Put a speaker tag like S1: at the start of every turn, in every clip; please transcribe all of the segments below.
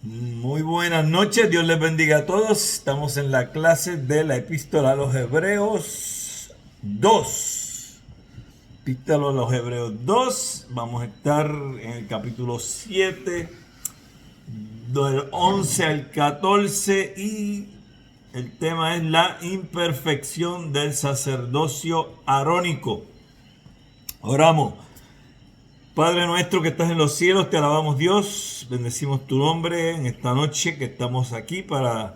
S1: Muy buenas noches, Dios les bendiga a todos. Estamos en la clase de la Epístola a los Hebreos 2. Epístola a los Hebreos 2. Vamos a estar en el capítulo 7, del 11 al 14. Y el tema es la imperfección del sacerdocio arónico. Oramos. Padre nuestro que estás en los cielos, te alabamos Dios, bendecimos tu nombre en esta noche que estamos aquí para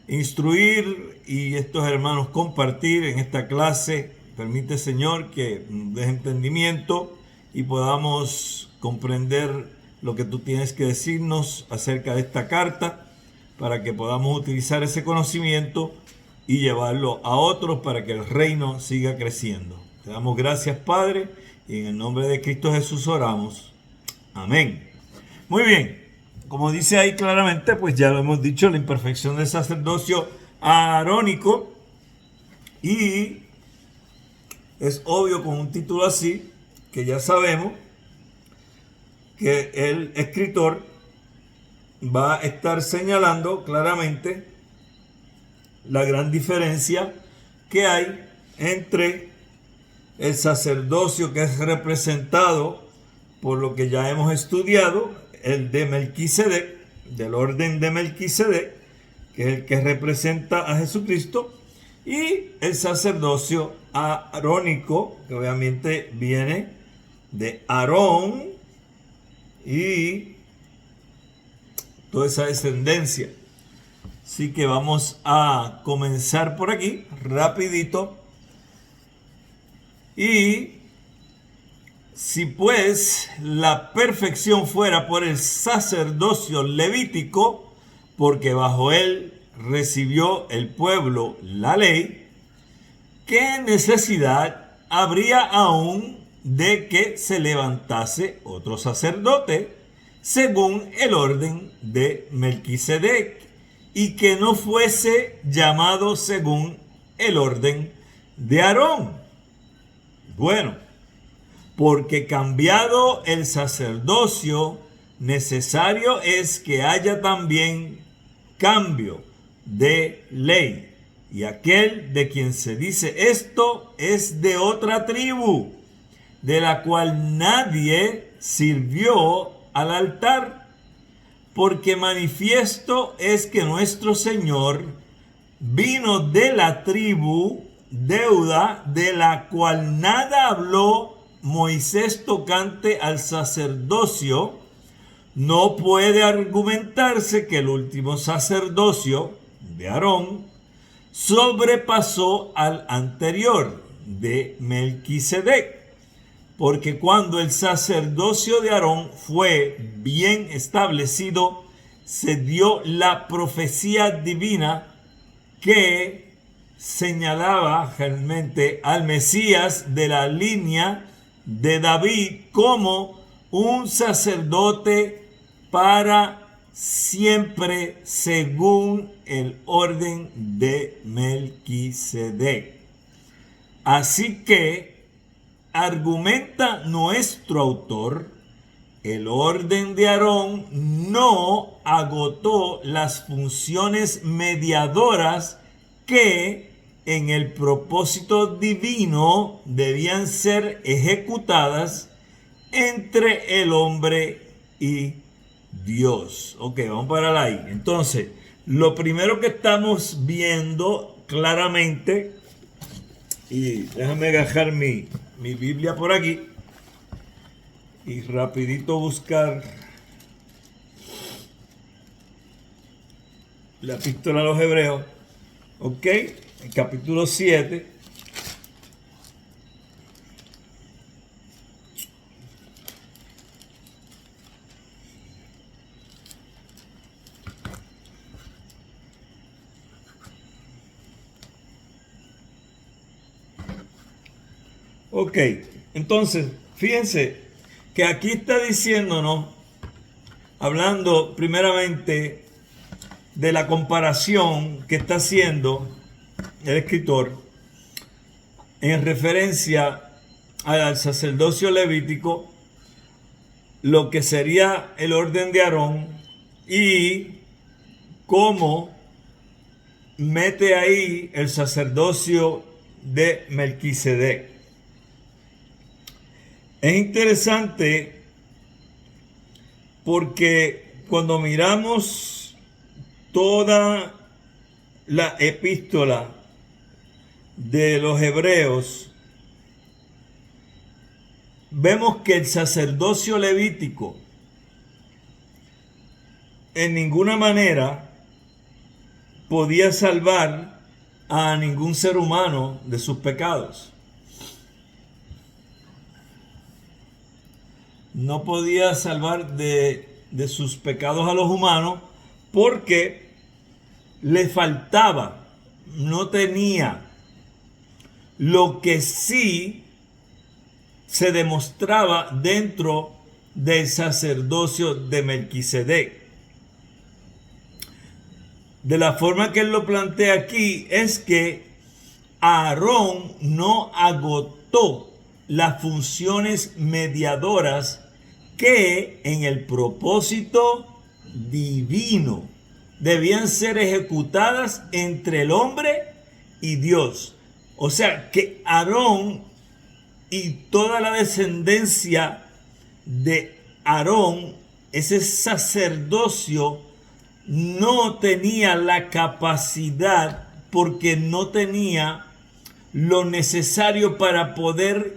S1: instruir y estos hermanos compartir en esta clase. Permite, Señor, que nos des entendimiento y podamos comprender lo que tú tienes que decirnos acerca de esta carta para que podamos utilizar ese conocimiento y llevarlo a otros para que el reino siga creciendo. Te damos gracias, Padre, y en el nombre de Cristo Jesús oramos. Amén. Muy bien, como dice ahí claramente, pues ya lo hemos dicho, la imperfección del sacerdocio arónico, y es obvio con un título así, que ya sabemos que el escritor va a estar señalando claramente la gran diferencia que hay entre el sacerdocio que es representado por lo que ya hemos estudiado, el de Melquisedec, del orden de Melquisedec, que es el que representa a Jesucristo, y el sacerdocio arónico, que obviamente viene de Aarón y toda esa descendencia. Así que vamos a comenzar por aquí, rapidito. Y si pues la perfección fuera por el sacerdocio levítico, porque bajo él recibió el pueblo la ley, ¿qué necesidad habría aún de que se levantase otro sacerdote según el orden de Melquisedec y que no fuese llamado según el orden de Aarón? Bueno, porque cambiado el sacerdocio, necesario es que haya también cambio de ley. Y aquel de quien se dice esto es de otra tribu, de la cual nadie sirvió al altar, porque manifiesto es que nuestro Señor vino de la tribu deuda de la cual nada habló Moisés tocante al sacerdocio. No puede argumentarse que el último sacerdocio de Aarón sobrepasó al anterior de Melquisedec, porque cuando el sacerdocio de Aarón fue bien establecido, se dio la profecía divina que señalaba realmente al Mesías de la línea de David como un sacerdote para siempre según el orden de Melquisedec. Así que argumenta nuestro autor, el orden de Aarón no agotó las funciones mediadoras que en el propósito divino debían ser ejecutadas entre el hombre y Dios. Ok, vamos a parar ahí. Entonces, lo primero que estamos viendo claramente, y déjame agarrar mi Biblia por aquí y rapidito buscar la epístola a los Hebreos. Ok, el capítulo 7. Ok, entonces, fíjense que aquí está diciéndonos, hablando primeramente de la comparación que está haciendo el escritor en referencia al sacerdocio levítico, lo que sería el orden de Aarón y cómo mete ahí el sacerdocio de Melquisedec. Es interesante porque cuando miramos toda la epístola de los hebreos, vemos que el sacerdocio levítico en ninguna manera podía salvar a ningún ser humano de sus pecados. No podía salvar de sus pecados a los humanos porque le faltaba, no tenía lo que sí se demostraba dentro del sacerdocio de Melquisedec. De la forma que él lo plantea aquí es que Aarón no agotó las funciones mediadoras que en el propósito divino debían ser ejecutadas entre el hombre y Dios. O sea que Aarón y toda la descendencia de Aarón, ese sacerdocio, no tenía la capacidad porque no tenía lo necesario para poder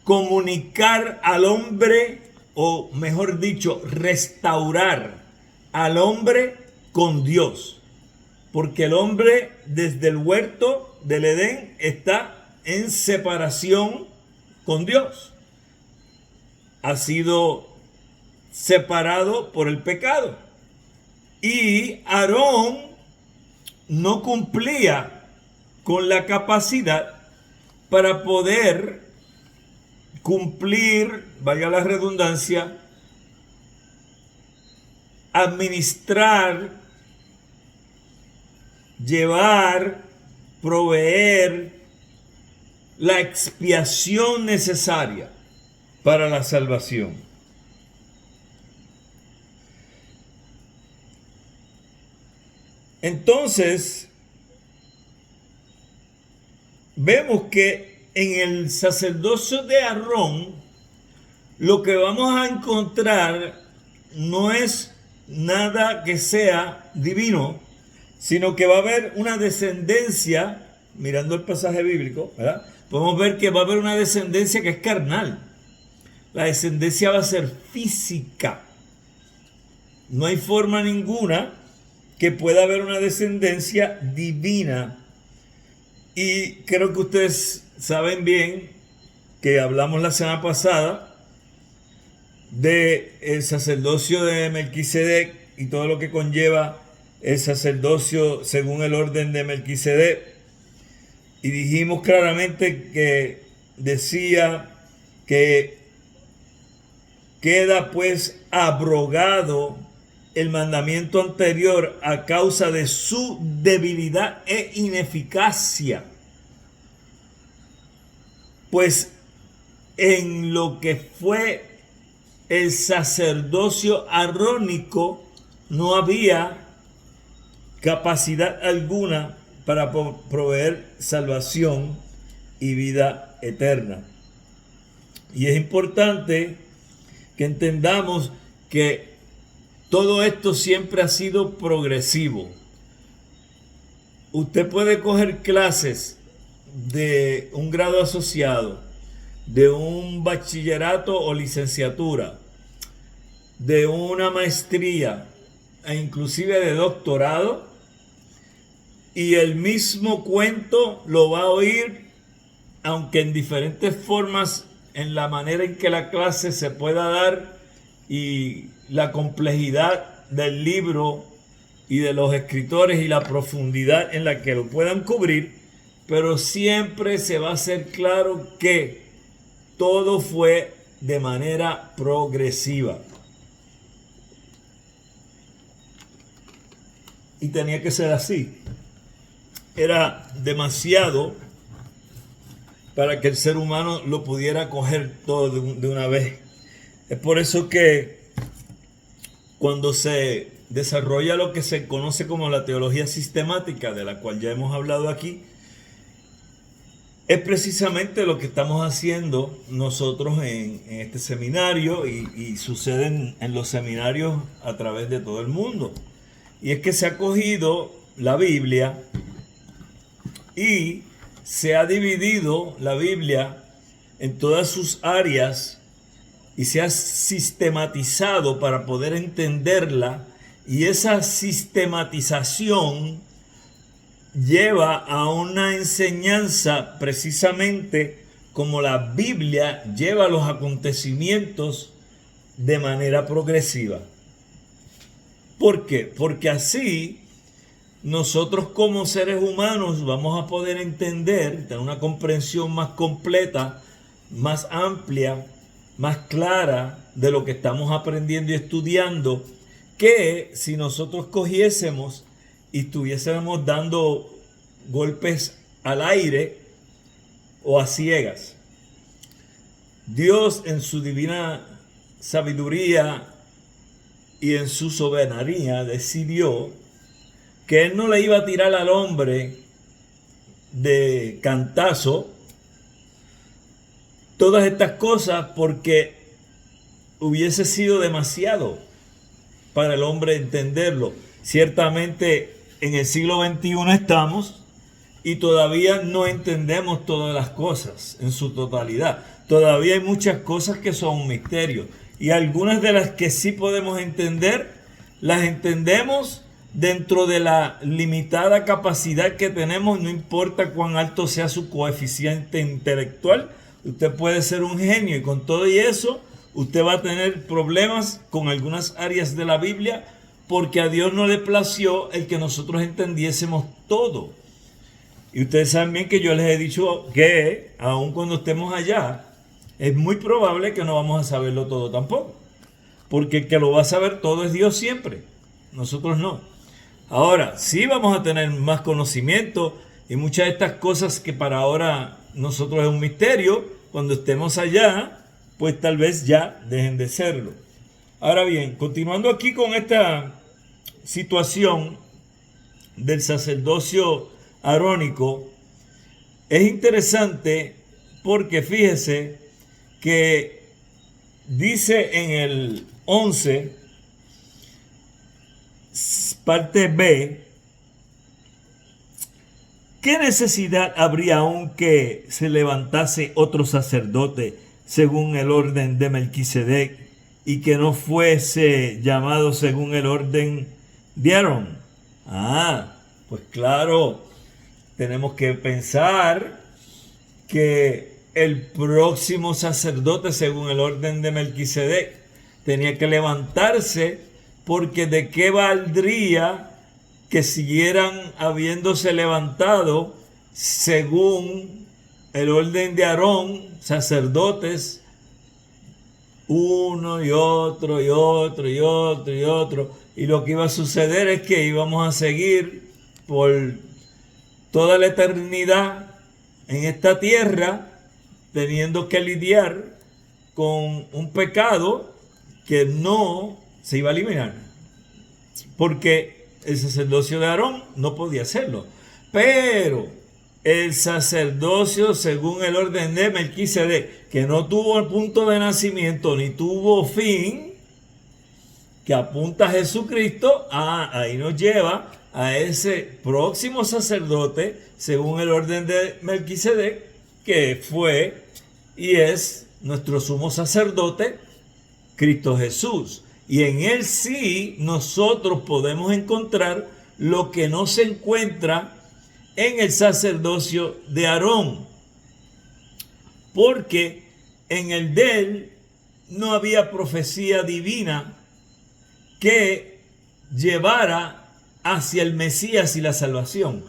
S1: comunicar al hombre, o mejor dicho, restaurar al hombre con Dios. Porque el hombre desde el huerto del Edén está en separación con Dios. Ha sido separado por el pecado. Y Aarón no cumplía con la capacidad para poder cumplir, valga la redundancia, administrar, llevar, proveer la expiación necesaria para la salvación. Entonces, vemos que en el sacerdocio de Aarón, lo que vamos a encontrar no es nada que sea divino, sino que va a haber una descendencia, mirando el pasaje bíblico, ¿verdad? Podemos ver que va a haber una descendencia que es carnal. La descendencia va a ser física. No hay forma ninguna que pueda haber una descendencia divina. Y creo que ustedes saben bien que hablamos la semana pasada del sacerdocio de Melquisedec y todo lo que conlleva el sacerdocio según el orden de Melquisedec. Y dijimos claramente que decía que queda pues abrogado el mandamiento anterior a causa de su debilidad e ineficacia. Pues en lo que fue el sacerdocio arónico no había capacidad alguna para proveer salvación y vida eterna. Y es importante que entendamos que todo esto siempre ha sido progresivo. Usted puede coger clases de un grado asociado, de un bachillerato o licenciatura, de una maestría e inclusive de doctorado, y el mismo cuento lo va a oír, aunque en diferentes formas, en la manera en que la clase se pueda dar y la complejidad del libro y de los escritores y la profundidad en la que lo puedan cubrir, pero siempre se va a hacer claro que todo fue de manera progresiva. Y tenía que ser así. Era demasiado para que el ser humano lo pudiera coger todo de una vez. Es por eso que cuando se desarrolla lo que se conoce como la teología sistemática, de la cual ya hemos hablado aquí. Es precisamente lo que estamos haciendo nosotros en este seminario y sucede en los seminarios a través de todo el mundo. Y es que se ha cogido la Biblia y se ha dividido la Biblia en todas sus áreas y se ha sistematizado para poder entenderla, y esa sistematización lleva a una enseñanza precisamente como la Biblia lleva los acontecimientos de manera progresiva. ¿Por qué? Porque así nosotros como seres humanos vamos a poder entender, tener una comprensión más completa, más amplia, más clara de lo que estamos aprendiendo y estudiando, que si nosotros cogiésemos y estuviésemos dando golpes al aire o a ciegas. Dios en su divina sabiduría y en su soberanía decidió que Él no le iba a tirar al hombre de cantazo todas estas cosas, porque hubiese sido demasiado para el hombre entenderlo. Ciertamente en el siglo XXI estamos y todavía no entendemos todas las cosas en su totalidad. Todavía hay muchas cosas que son un misterio, y algunas de las que sí podemos entender, las entendemos dentro de la limitada capacidad que tenemos, no importa cuán alto sea su coeficiente intelectual. Usted puede ser un genio y con todo y eso usted va a tener problemas con algunas áreas de la Biblia, porque a Dios no le plació el que nosotros entendiésemos todo. Y ustedes saben bien que yo les he dicho que aun cuando estemos allá, es muy probable que no vamos a saberlo todo tampoco, porque el que lo va a saber todo es Dios siempre, nosotros no. Ahora, sí vamos a tener más conocimiento, y muchas de estas cosas que para ahora nosotros es un misterio, cuando estemos allá, pues tal vez ya dejen de serlo. Ahora bien, continuando aquí con esta situación del sacerdocio arónico, es interesante porque fíjese que dice en el 11, parte B, ¿qué necesidad habría aún que se levantase otro sacerdote según el orden de Melquisedec y que no fuese llamado según el orden de Aarón? Pues claro, tenemos que pensar que el próximo sacerdote según el orden de Melquisedec tenía que levantarse, porque de qué valdría que siguieran habiéndose levantado según el orden de Aarón sacerdotes, uno y otro y otro y otro y otro, y lo que iba a suceder es que íbamos a seguir por toda la eternidad en esta tierra teniendo que lidiar con un pecado que no se iba a eliminar, porque el sacerdocio de Aarón no podía hacerlo. Pero el sacerdocio según el orden de Melquisedec, que no tuvo el punto de nacimiento ni tuvo fin, que apunta a Jesucristo, ahí nos lleva a ese próximo sacerdote según el orden de Melquisedec, que fue y es nuestro sumo sacerdote, Cristo Jesús. Y en Él sí nosotros podemos encontrar lo que no se encuentra en el sacerdocio de Aarón, porque en el de él no había profecía divina que llevara hacia el Mesías y la salvación,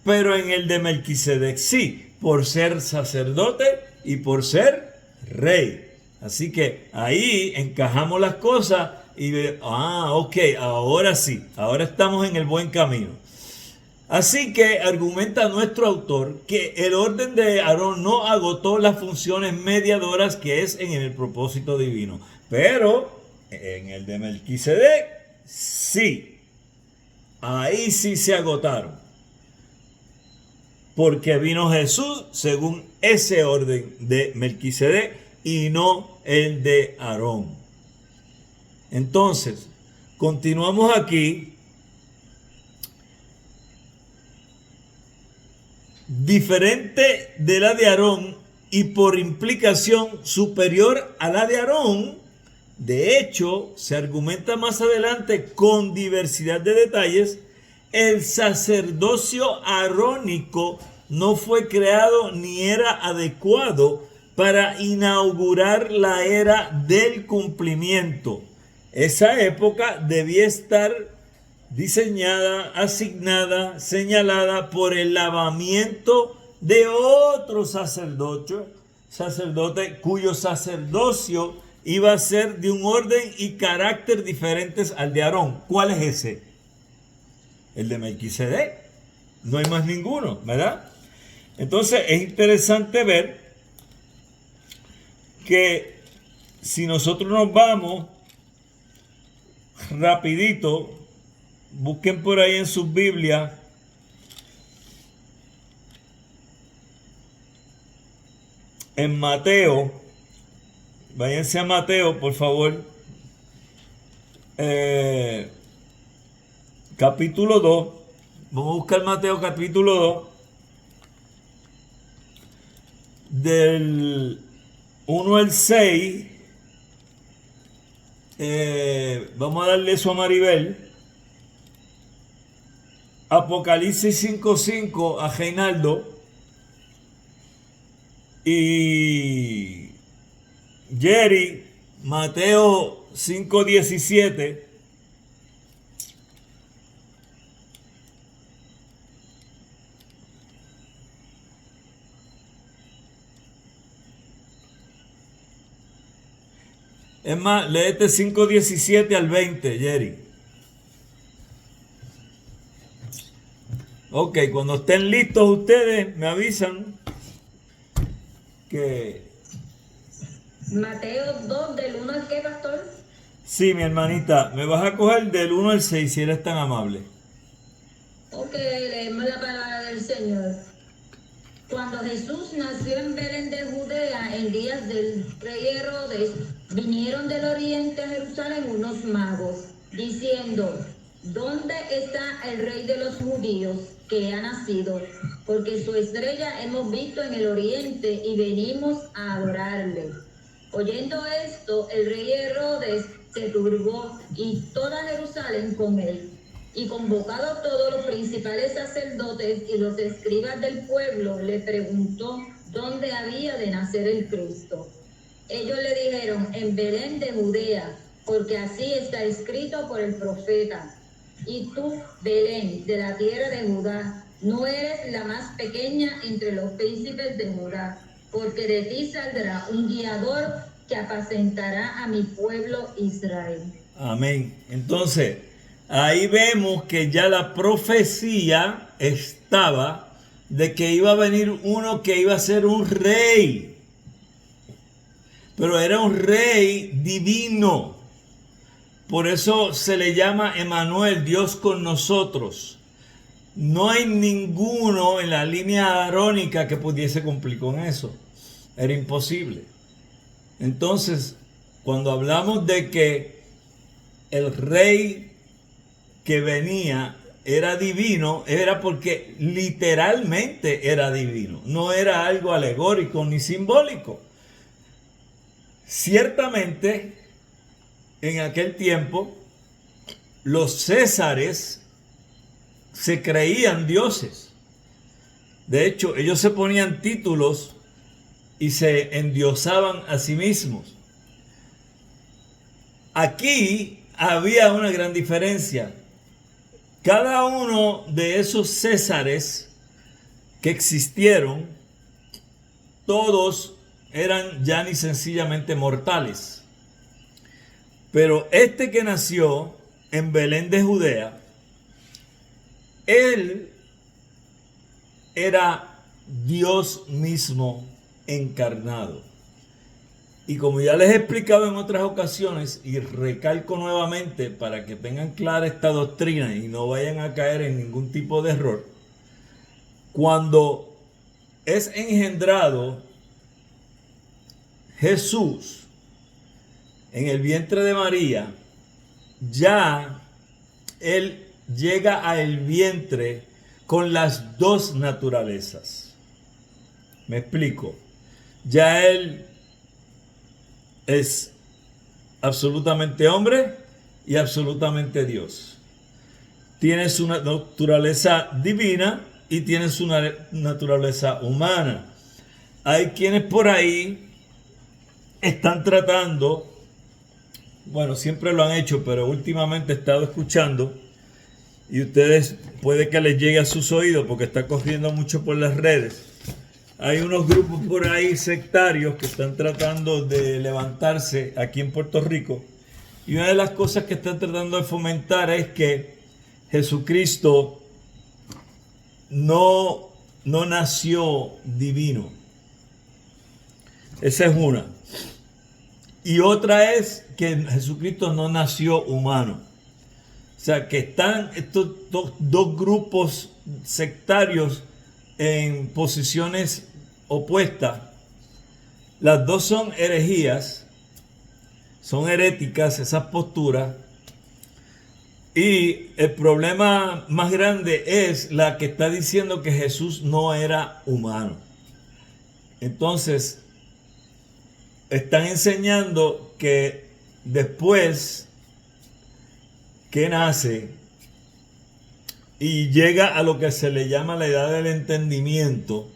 S1: pero en el de Melquisedec sí, por ser sacerdote y por ser rey. Así que ahí encajamos las cosas y ok, ahora sí, ahora estamos en el buen camino. Así que argumenta nuestro autor que el orden de Aarón no agotó las funciones mediadoras que es en el propósito divino, pero en el de Melquisedec sí, ahí sí se agotaron. Porque vino Jesús según ese orden de Melquisedec y no el de Aarón. Entonces, continuamos aquí. Diferente de la de Aarón y por implicación superior a la de Aarón. De hecho, se argumenta más adelante con diversidad de detalles, el sacerdocio arónico no fue creado ni era adecuado para inaugurar la era del cumplimiento. Esa época debía estar diseñada, asignada, señalada por el lavamiento de otro sacerdote cuyo sacerdocio iba a ser de un orden y carácter diferentes al de Aarón. ¿Cuál es ese? El de Melquisedec. No hay más ninguno, ¿verdad? Entonces es interesante ver que si nosotros nos vamos rapidito, busquen por ahí en sus Biblias en Mateo, váyanse a Mateo por favor, capítulo 2, vamos a buscar Mateo capítulo 2, del 1 al 6, vamos a darle eso a Maribel. Apocalipsis 5:5 a Reinaldo y Jerry, Mateo 5:17. Es más, léete 5:17 al 20, Jerry. Ok, cuando estén listos ustedes me avisan que...
S2: Mateo 2, del 1 al qué, pastor?
S1: Sí, mi hermanita, me vas a coger del 1 al 6 si eres tan amable.
S2: Ok, leemos la palabra del Señor. Cuando Jesús nació en Belén de Judea, en días del rey Herodes, vinieron del oriente a Jerusalén unos magos, diciendo: ¿Dónde está el rey de los judíos que ha nacido? Porque su estrella hemos visto en el oriente y venimos a adorarle. Oyendo esto, el rey Herodes se turbó y toda Jerusalén con él. Y convocados todos los principales sacerdotes y los escribas del pueblo, le preguntó dónde había de nacer el Cristo. Ellos le dijeron: en Belén de Judea, porque así está escrito por el profeta: y tú, Belén, de la tierra de Judá, no eres la más pequeña entre los príncipes de Judá, porque de ti saldrá un guiador que apacentará a mi pueblo Israel.
S1: Amén. Entonces, ahí vemos que ya la profecía estaba de que iba a venir uno que iba a ser un rey. Pero era un rey divino. Por eso se le llama Emmanuel, Dios con nosotros. No hay ninguno en la línea arónica que pudiese cumplir con eso. Era imposible. Entonces, cuando hablamos de que el rey que venía era divino, era porque literalmente era divino. No era algo alegórico ni simbólico. Ciertamente, en aquel tiempo, los césares se creían dioses. De hecho, ellos se ponían títulos y se endiosaban a sí mismos. Aquí había una gran diferencia. Cada uno de esos césares que existieron, todos eran ya ni sencillamente mortales. Pero este que nació en Belén de Judea, él era Dios mismo encarnado. Y como ya les he explicado en otras ocasiones, y recalco nuevamente para que tengan clara esta doctrina y no vayan a caer en ningún tipo de error, cuando es engendrado Jesús en el vientre de María, ya Él llega al vientre con las dos naturalezas. Me explico. Ya Él es absolutamente hombre y absolutamente Dios. Tiene su naturaleza divina y tiene su naturaleza humana. Hay quienes por ahí están tratando, bueno, siempre lo han hecho, pero últimamente he estado escuchando, y ustedes puede que les llegue a sus oídos porque está corriendo mucho por las redes. Hay unos grupos por ahí sectarios que están tratando de levantarse aquí en Puerto Rico, y una de las cosas que están tratando de fomentar es que Jesucristo no nació divino. Esa es una. Y otra es que Jesucristo no nació humano. O sea, que están estos dos grupos sectarios en posiciones opuestas. Las dos son herejías, son heréticas esas posturas. Y el problema más grande es la que está diciendo que Jesús no era humano. Entonces, están enseñando que después que nace y llega a lo que se le llama la edad del entendimiento,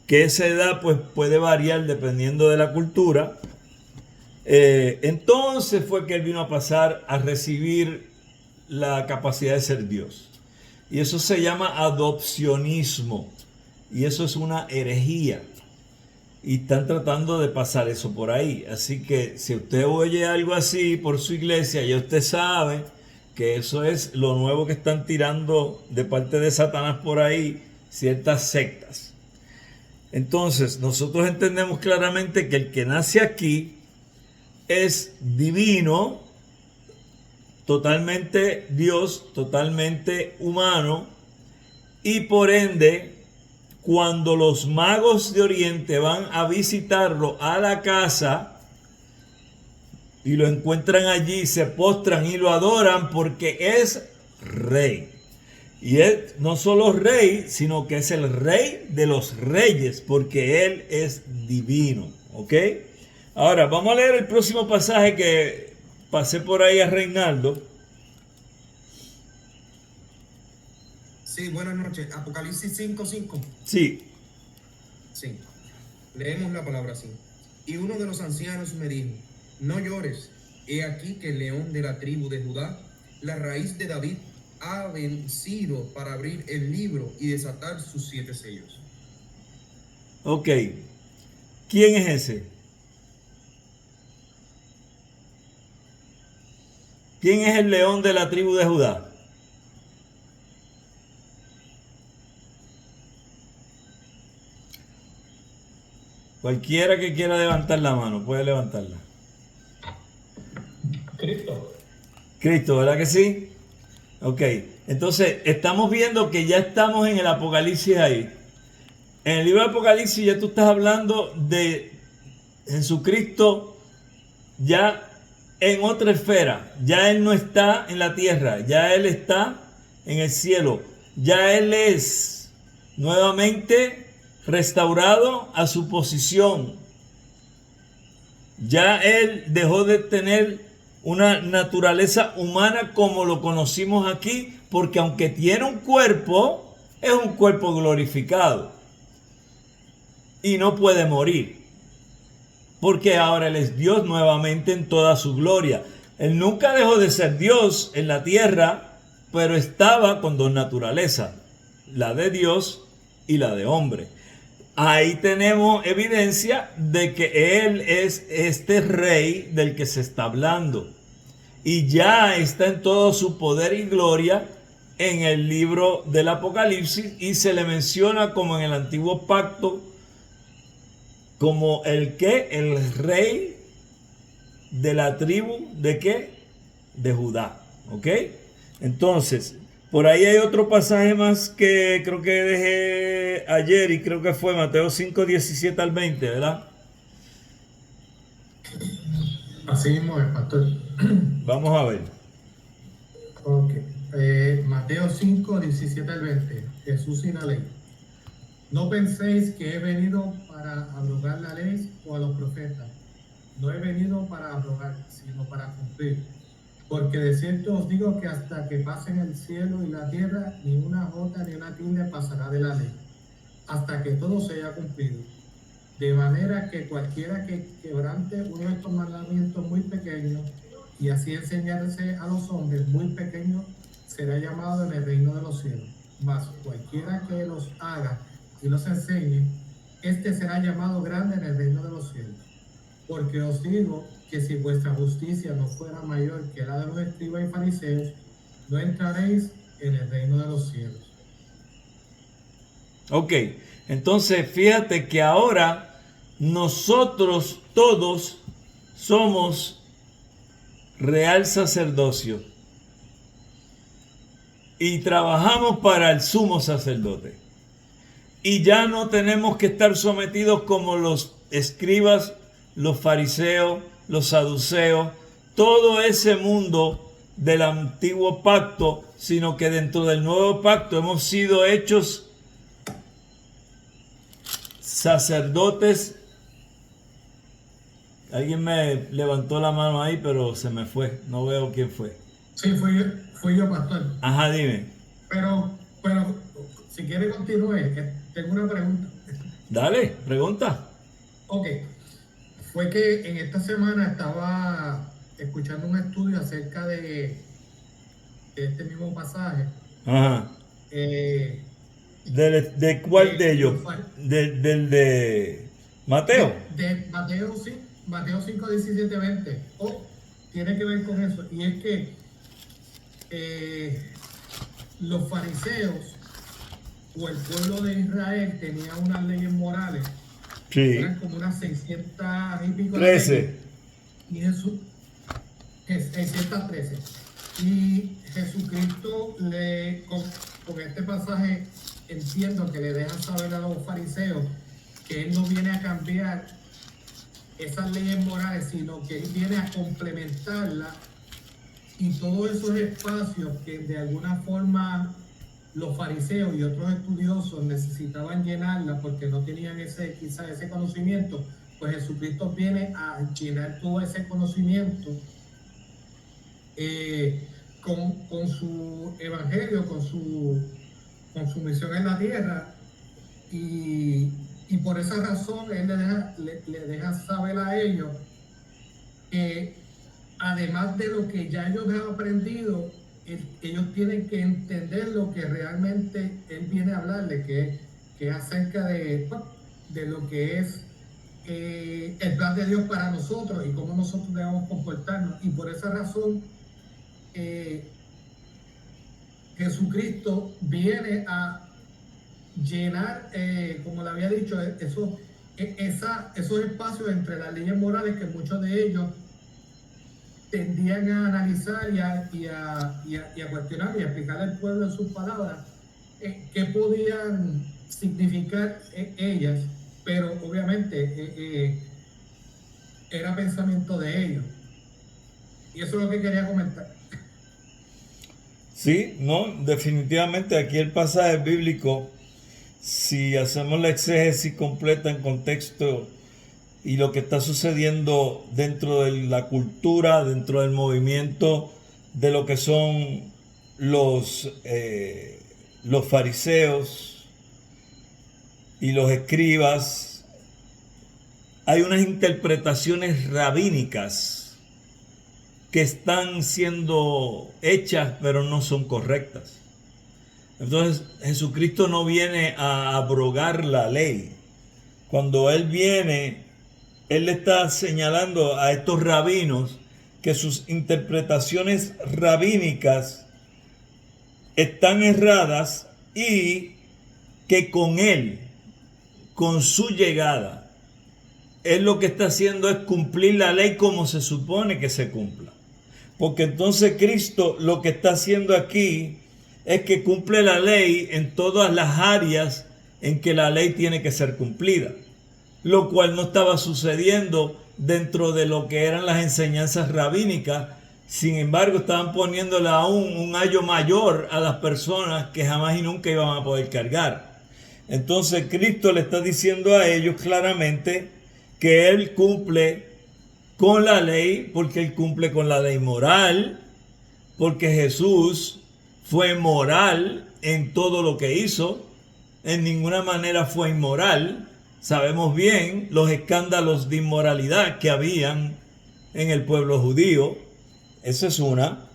S1: que esa edad pues puede variar dependiendo de la cultura, entonces fue que él vino a pasar a recibir la capacidad de ser Dios. Y eso se llama adopcionismo, y eso es una herejía. Y están tratando de pasar eso por ahí. Así que si usted oye algo así por su iglesia, ya usted sabe que eso es lo nuevo que están tirando de parte de Satanás por ahí, ciertas sectas. Entonces, nosotros entendemos claramente que el que nace aquí es divino, totalmente Dios, totalmente humano, y por ende, cuando los magos de Oriente van a visitarlo a la casa y lo encuentran allí, se postran y lo adoran porque es rey. Y él no solo rey, sino que es el rey de los reyes, porque él es divino. ¿Ok? Ahora, vamos a leer el próximo pasaje que pasé por ahí a Reinaldo.
S3: Sí, buenas noches. Apocalipsis 5:5.
S1: Sí.
S3: Sí. Leemos la palabra así. Y uno de los ancianos me dijo: no llores, he aquí que el león de la tribu de Judá, la raíz de David, ha vencido para abrir el libro y desatar sus 7 sellos.
S1: Ok. ¿Quién es ese? ¿Quién es el león de la tribu de Judá? Cualquiera que quiera levantar la mano, puede levantarla.
S4: Cristo.
S1: Cristo, ¿verdad que sí? Ok, entonces estamos viendo que ya estamos en el Apocalipsis ahí. En el libro de Apocalipsis ya tú estás hablando de Jesucristo ya en otra esfera. Ya Él no está en la tierra, ya Él está en el cielo. Ya Él es nuevamente restaurado a su posición. Ya Él dejó de tener una naturaleza humana como lo conocimos aquí, porque aunque tiene un cuerpo, es un cuerpo glorificado y no puede morir, porque ahora Él es Dios nuevamente en toda su gloria. Él nunca dejó de ser Dios en la tierra, pero estaba con dos naturalezas, la de Dios y la de hombre. Ahí tenemos evidencia de que Él es este rey del que se está hablando. Y ya está en todo su poder y gloria en el libro del Apocalipsis. Y se le menciona como en el antiguo pacto, como el rey de la tribu ¿de qué? De Judá. ¿Ok? Entonces, por ahí hay otro pasaje más que creo que dejé ayer y creo que fue Mateo 5, 17 al 20, ¿verdad?
S4: Así mismo es, pastor.
S1: Vamos a ver.
S4: Ok. Mateo 5, 17 al 20. Jesús y la ley. No penséis que he venido para abrogar la ley o a los profetas. No he venido para abrogar, sino para cumplir. Porque de cierto os digo que hasta que pasen el cielo y la tierra, ni una jota ni una tilde pasará de la ley, hasta que todo se haya cumplido. De manera que cualquiera que quebrante uno de estos mandamientos muy pequeños y así enseñarse a los hombres muy pequeños, será llamado en el reino de los cielos. Mas cualquiera que los haga y los enseñe, este será llamado grande en el reino de los cielos. Porque os digo que si vuestra justicia no fuera mayor que la de los escribas y fariseos, no entraréis en el reino de los cielos.
S1: Ok, entonces fíjate que ahora nosotros todos somos real sacerdocio y trabajamos para el sumo sacerdote. Y ya no tenemos que estar sometidos como los escribas, los fariseos, los saduceos, todo ese mundo del antiguo pacto, sino que dentro del nuevo pacto hemos sido hechos sacerdotes. Alguien me levantó la mano ahí, pero se me fue. No veo quién fue.
S4: Sí, fui yo, pastor.
S1: Ajá, dime.
S4: Pero, si quiere continúe, que tengo una pregunta.
S1: Dale, pregunta.
S4: Ok, fue que en esta semana estaba escuchando un estudio acerca de este mismo pasaje.
S1: Ajá.
S4: Eh,
S1: ¿De cuál de ellos? Del de Mateo.
S4: de Mateo, sí, Mateo 5, 17, 20. Tiene que ver con eso. Y es que los fariseos o el pueblo de Israel tenía unas leyes morales.
S1: Sí.
S4: Eran como unas 600 y pico.
S1: 13.
S4: Y Jesús, 613. Y Jesucristo con este pasaje entiendo que le deja saber a los fariseos que Él no viene a cambiar esas leyes morales, sino que Él viene a complementarlas, y todos esos espacios que de alguna forma los fariseos y otros estudiosos necesitaban llenarla porque no tenían quizás ese conocimiento, pues Jesucristo viene a llenar todo ese conocimiento con su evangelio, con su misión en la tierra, y por esa razón Él le deja saber a ellos que además de lo que ya ellos han aprendido, ellos tienen que entender lo que realmente Él viene a hablarle, que es acerca de lo que es el plan de Dios para nosotros y cómo nosotros debemos comportarnos. Y por esa razón Jesucristo viene a llenar, como le había dicho, esos espacios entre las leyes morales que muchos de ellos tendían a analizar y a cuestionar y a explicar al pueblo en sus palabras qué podían significar ellas, pero obviamente era pensamiento de ellos. Y eso es lo que quería comentar.
S1: Sí, no, definitivamente aquí el pasaje bíblico, si hacemos la exégesis completa en contexto y lo que está sucediendo dentro de la cultura, dentro del movimiento de lo que son los fariseos y los escribas, hay unas interpretaciones rabínicas que están siendo hechas pero no son correctas. Entonces Jesucristo no viene a abrogar la ley. Cuando Él viene, Él le está señalando a estos rabinos que sus interpretaciones rabínicas están erradas y que con Él, con su llegada, él lo que está haciendo es cumplir la ley como se supone que se cumpla. Porque entonces Cristo lo que está haciendo aquí es que cumple la ley en todas las áreas en que la ley tiene que ser cumplida, lo cual no estaba sucediendo dentro de lo que eran las enseñanzas rabínicas. Sin embargo, estaban poniéndole aún un ayo mayor a las personas que jamás y nunca iban a poder cargar. Entonces Cristo le está diciendo a ellos claramente que Él cumple con la ley, porque Él cumple con la ley moral, porque Jesús fue moral en todo lo que hizo, en ninguna manera fue inmoral. Sabemos bien los escándalos de inmoralidad que habían en el pueblo judío. Esa es una.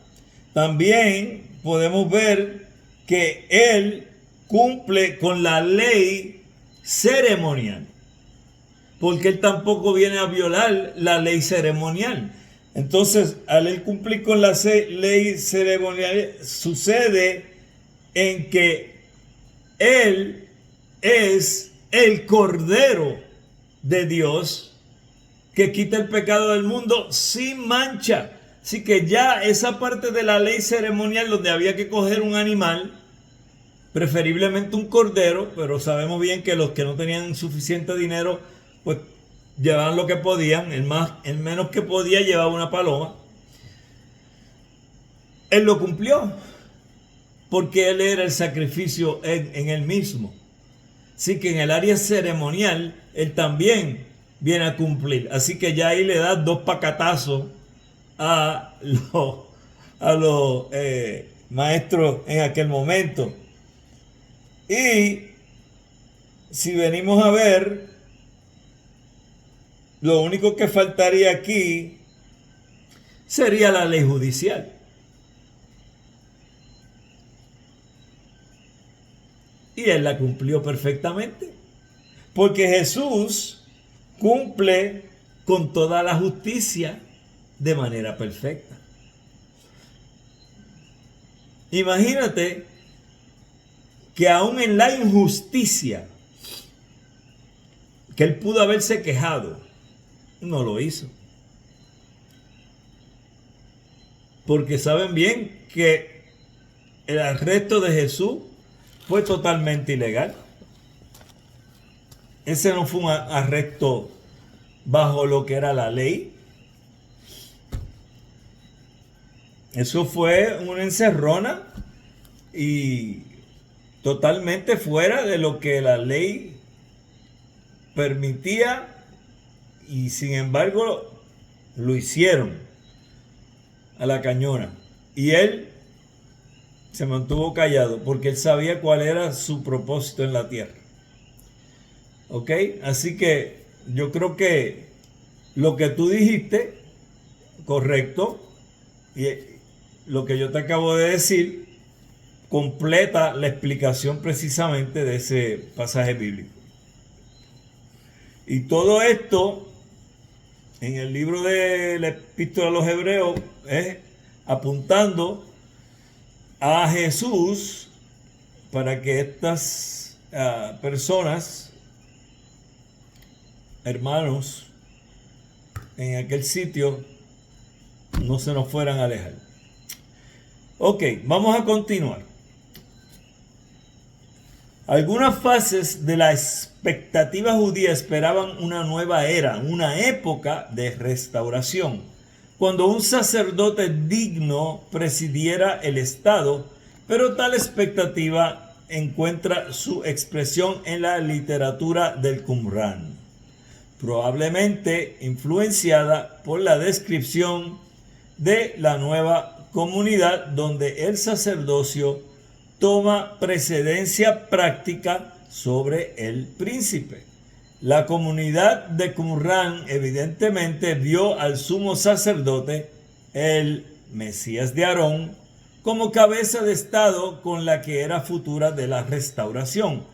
S1: También podemos ver que Él cumple con la ley ceremonial, porque Él tampoco viene a violar la ley ceremonial. Entonces, al Él cumplir con la ley ceremonial, sucede en que Él es el Cordero de Dios que quita el pecado del mundo sin mancha. Así que ya esa parte de la ley ceremonial donde había que coger un animal, preferiblemente un cordero, pero sabemos bien que los que no tenían suficiente dinero, pues llevaban lo que podían. El menos que podía llevaba una paloma. Él lo cumplió, porque Él era el sacrificio en Él mismo. Así que en el área ceremonial, Él también viene a cumplir. Así que ya ahí le da dos pacatazos a los maestros en aquel momento. Y si venimos a ver, lo único que faltaría aquí sería la ley judicial. Y Él la cumplió perfectamente, porque Jesús cumple con toda la justicia de manera perfecta. Imagínate que aún en la injusticia que Él pudo haberse quejado, no lo hizo. Porque saben bien que el arresto de Jesús fue totalmente ilegal. Ese no fue un arresto bajo lo que era la ley. Eso fue una encerrona y totalmente fuera de lo que la ley permitía, y sin embargo lo hicieron a la cañona. Y Él se mantuvo callado porque Él sabía cuál era su propósito en la tierra. ¿Ok? Así que yo creo que lo que tú dijiste, correcto, y lo que yo te acabo de decir, completa la explicación precisamente de ese pasaje bíblico. Y todo esto en el libro de la Epístola a los Hebreos es apuntando a Jesús, para que estas personas, hermanos, en aquel sitio no se nos fueran a alejar. Ok, vamos a continuar. Algunas fases de la expectativa judía esperaban una nueva era, una época de restauración, cuando un sacerdote digno presidiera el Estado, pero tal expectativa encuentra su expresión en la literatura del Qumrán, probablemente influenciada por la descripción de la nueva comunidad donde el sacerdocio toma precedencia práctica sobre el príncipe. La comunidad de Qumrán evidentemente vio al sumo sacerdote, el Mesías de Aarón, como cabeza de estado con la que era futura de la restauración,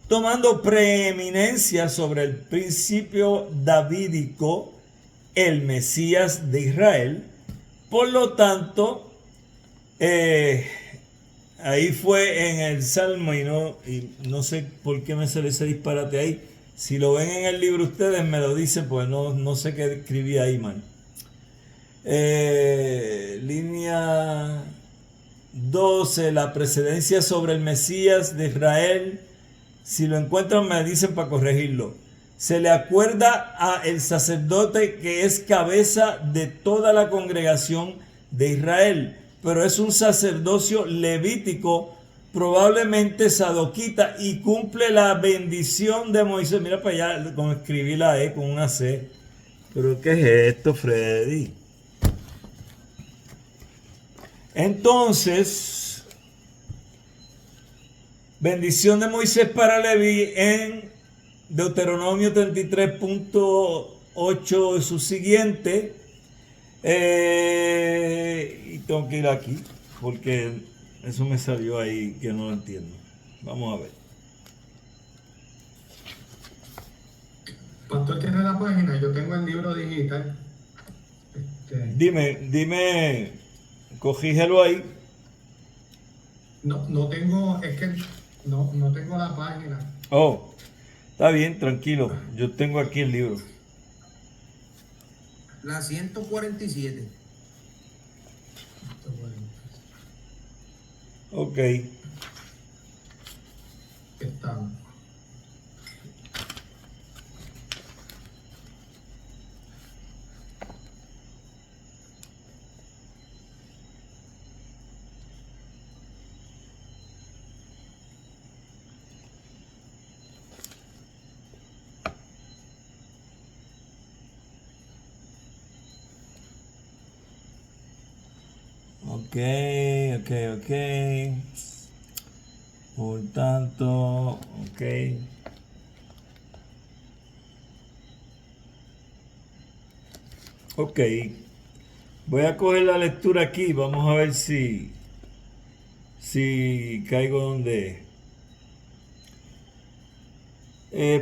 S1: tomando preeminencia sobre el principio davídico, el Mesías de Israel. Por lo tanto, ahí fue en el Salmo, y no sé por qué me sale ese disparate ahí, Si lo ven en el libro ustedes me lo dicen, pues no sé qué escribí ahí mal. Línea 12, la precedencia sobre el Mesías de Israel. Si lo encuentran me dicen para corregirlo. Se le acuerda a el sacerdote que es cabeza de toda la congregación de Israel, pero es un sacerdocio levítico, probablemente sadoquita, y cumple la bendición de Moisés. Mira para allá, como escribí la E con una C. ¿Pero qué es esto, Freddy? Entonces, bendición de Moisés para Leví en Deuteronomio 33.8 es su siguiente. Y tengo que ir aquí porque eso me salió ahí que no lo entiendo. Vamos a ver.
S4: Pastor tiene la página, yo tengo el libro digital.
S1: Dime, cogígelo ahí.
S4: No tengo, es que no tengo la página.
S1: Oh, está bien, tranquilo. Yo tengo aquí el libro.
S3: La 147.
S1: Ok.
S4: Estamos.
S1: Ok. Por tanto, ok. Ok. Voy a coger la lectura aquí. Vamos a ver si caigo donde.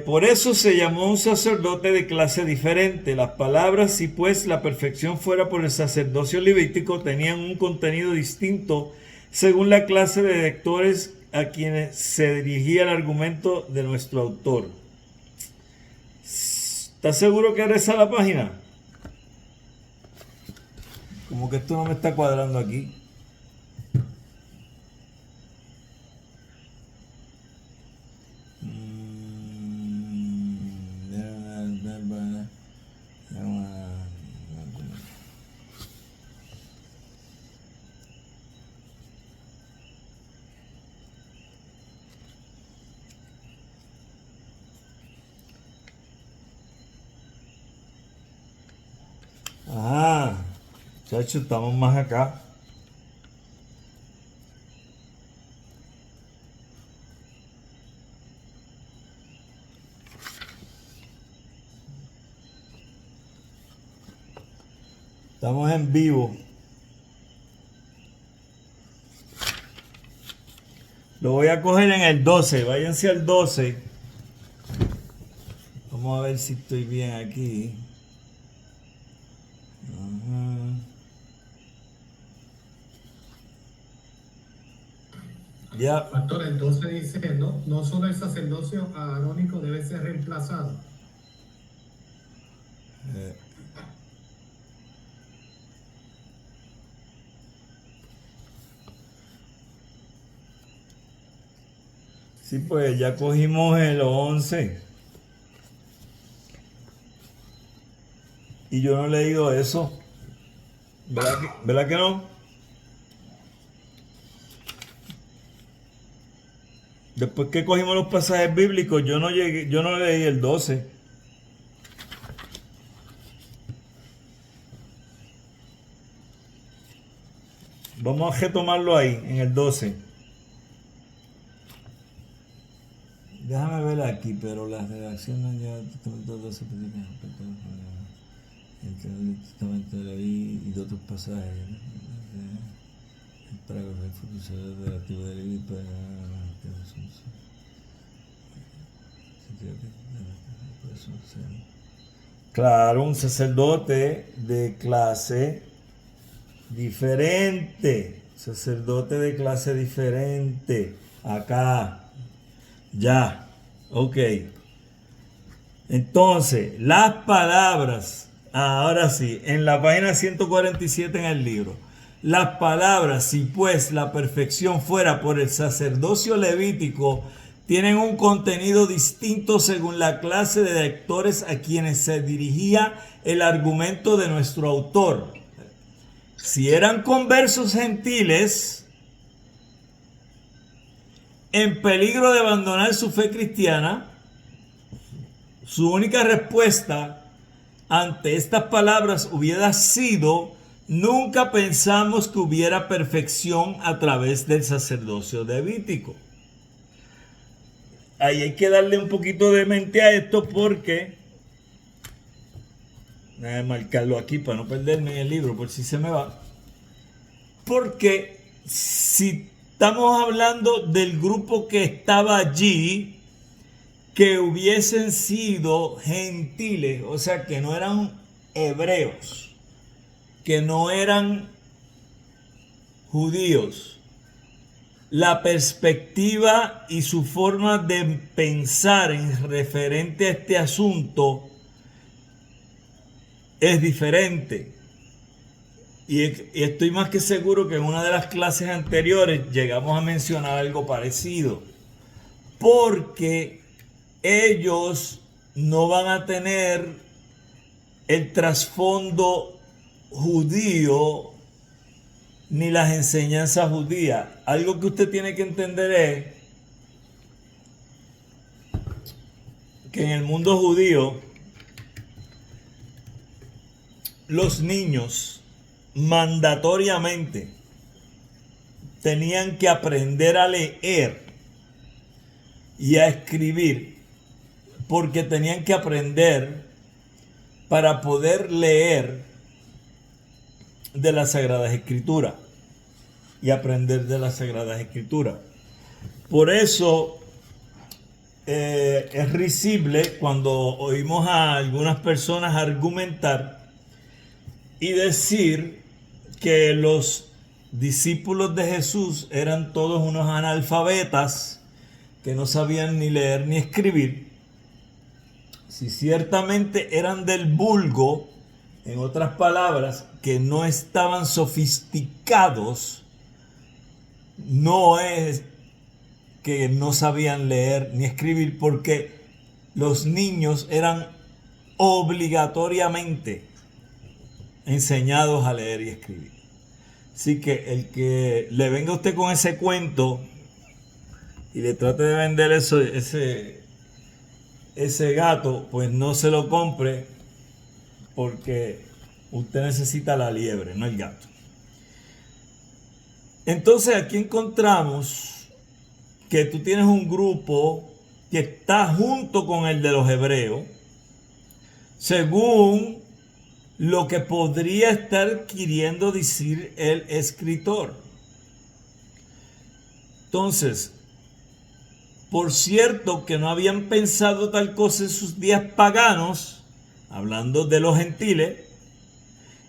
S1: Por eso se llamó un sacerdote de clase diferente. Las palabras, si pues la perfección fuera por el sacerdocio levítico, tenían un contenido distinto según la clase de lectores a quienes se dirigía el argumento de nuestro autor. ¿Estás seguro que era esa la página? Como que esto no me está cuadrando aquí. Ah, chacho, estamos más acá. Estamos en vivo. Lo voy a coger en el 12. Váyanse al 12. Vamos a ver si estoy bien aquí. Ya.
S4: Pastor, entonces dice, no solo el sacerdocio arónico debe ser reemplazado.
S1: Sí, pues ya cogimos el 11. Y yo no he leído eso. ¿Verdad que no? Después que cogimos los pasajes bíblicos, yo no leí el 12. Vamos a retomarlo ahí, en el 12. Déjame ver aquí, pero la redacción no lleva el testamento de 12 entre el testamento de Leví y de otros pasajes. Para coger el futuro de la tribu de Leví para claro, un sacerdote de clase diferente. Sacerdote de clase diferente. Acá. Ya. Ok. Entonces, las palabras, ahora sí, en la página 147 en el libro, las palabras, si pues la perfección fuera por el sacerdocio levítico, tienen un contenido distinto según la clase de lectores a quienes se dirigía el argumento de nuestro autor. Si eran conversos gentiles en peligro de abandonar su fe cristiana, su única respuesta ante estas palabras hubiera sido: nunca pensamos que hubiera perfección a través del sacerdocio levítico. Ahí hay que darle un poquito de mente a esto porque, voy a marcarlo aquí para no perderme en el libro por si se me va, porque si estamos hablando del grupo que estaba allí, que hubiesen sido gentiles, o sea, que no eran hebreos, que no eran judíos, la perspectiva y su forma de pensar en referente a este asunto es diferente. Y estoy más que seguro que en una de las clases anteriores llegamos a mencionar algo parecido, porque ellos no van a tener el trasfondo judío ni las enseñanzas judías. Algo que usted tiene que entender es que en el mundo judío los niños mandatoriamente tenían que aprender a leer y a escribir, porque tenían que aprender para poder leer de las Sagradas Escrituras y aprender de las Sagradas Escrituras. Por eso es risible cuando oímos a algunas personas argumentar y decir que los discípulos de Jesús eran todos unos analfabetas que no sabían ni leer ni escribir. Si ciertamente eran del vulgo, en otras palabras, que no estaban sofisticados, no es que no sabían leer ni escribir, porque los niños eran obligatoriamente enseñados a leer y escribir. Así que el que le venga a usted con ese cuento y le trate de vender ese gato, pues no se lo compre, porque usted necesita la liebre, no el gato. Entonces aquí encontramos que tú tienes un grupo que está junto con el de los hebreos, según lo que podría estar queriendo decir el escritor. Entonces, por cierto que no habían pensado tal cosa en sus días paganos, hablando de los gentiles,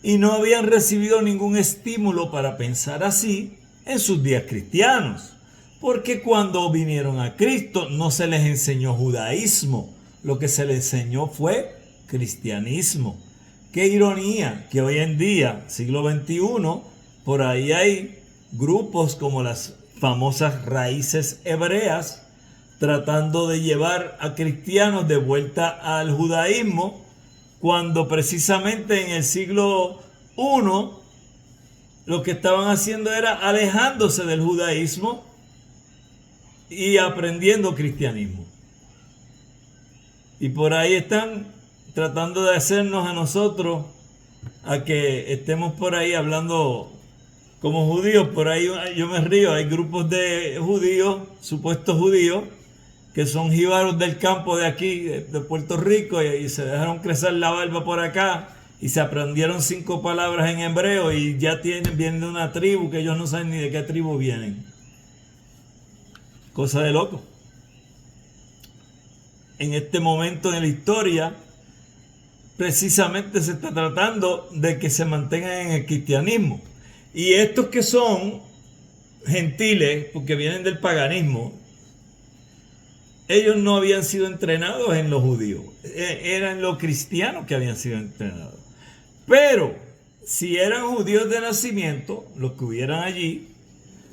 S1: y no habían recibido ningún estímulo para pensar así en sus días cristianos, porque cuando vinieron a Cristo no se les enseñó judaísmo, lo que se les enseñó fue cristianismo. Qué ironía que hoy en día, siglo XXI, por ahí hay grupos como las famosas raíces hebreas tratando de llevar a cristianos de vuelta al judaísmo, cuando precisamente en el siglo I lo que estaban haciendo era alejándose del judaísmo y aprendiendo cristianismo. Y por ahí están tratando de hacernos a nosotros a que estemos por ahí hablando como judíos. Por ahí yo me río, hay grupos de judíos, supuestos judíos, que son jíbaros del campo de aquí, de Puerto Rico, y se dejaron crecer la barba por acá y se aprendieron 5 palabras en hebreo y ya vienen de una tribu que ellos no saben ni de qué tribu vienen. Cosa de loco. En este momento de la historia, precisamente se está tratando de que se mantengan en el cristianismo. Y estos que son gentiles, porque vienen del paganismo, ellos no habían sido entrenados en los judíos, eran los cristianos que habían sido entrenados. Pero si eran judíos de nacimiento, los que hubieran allí,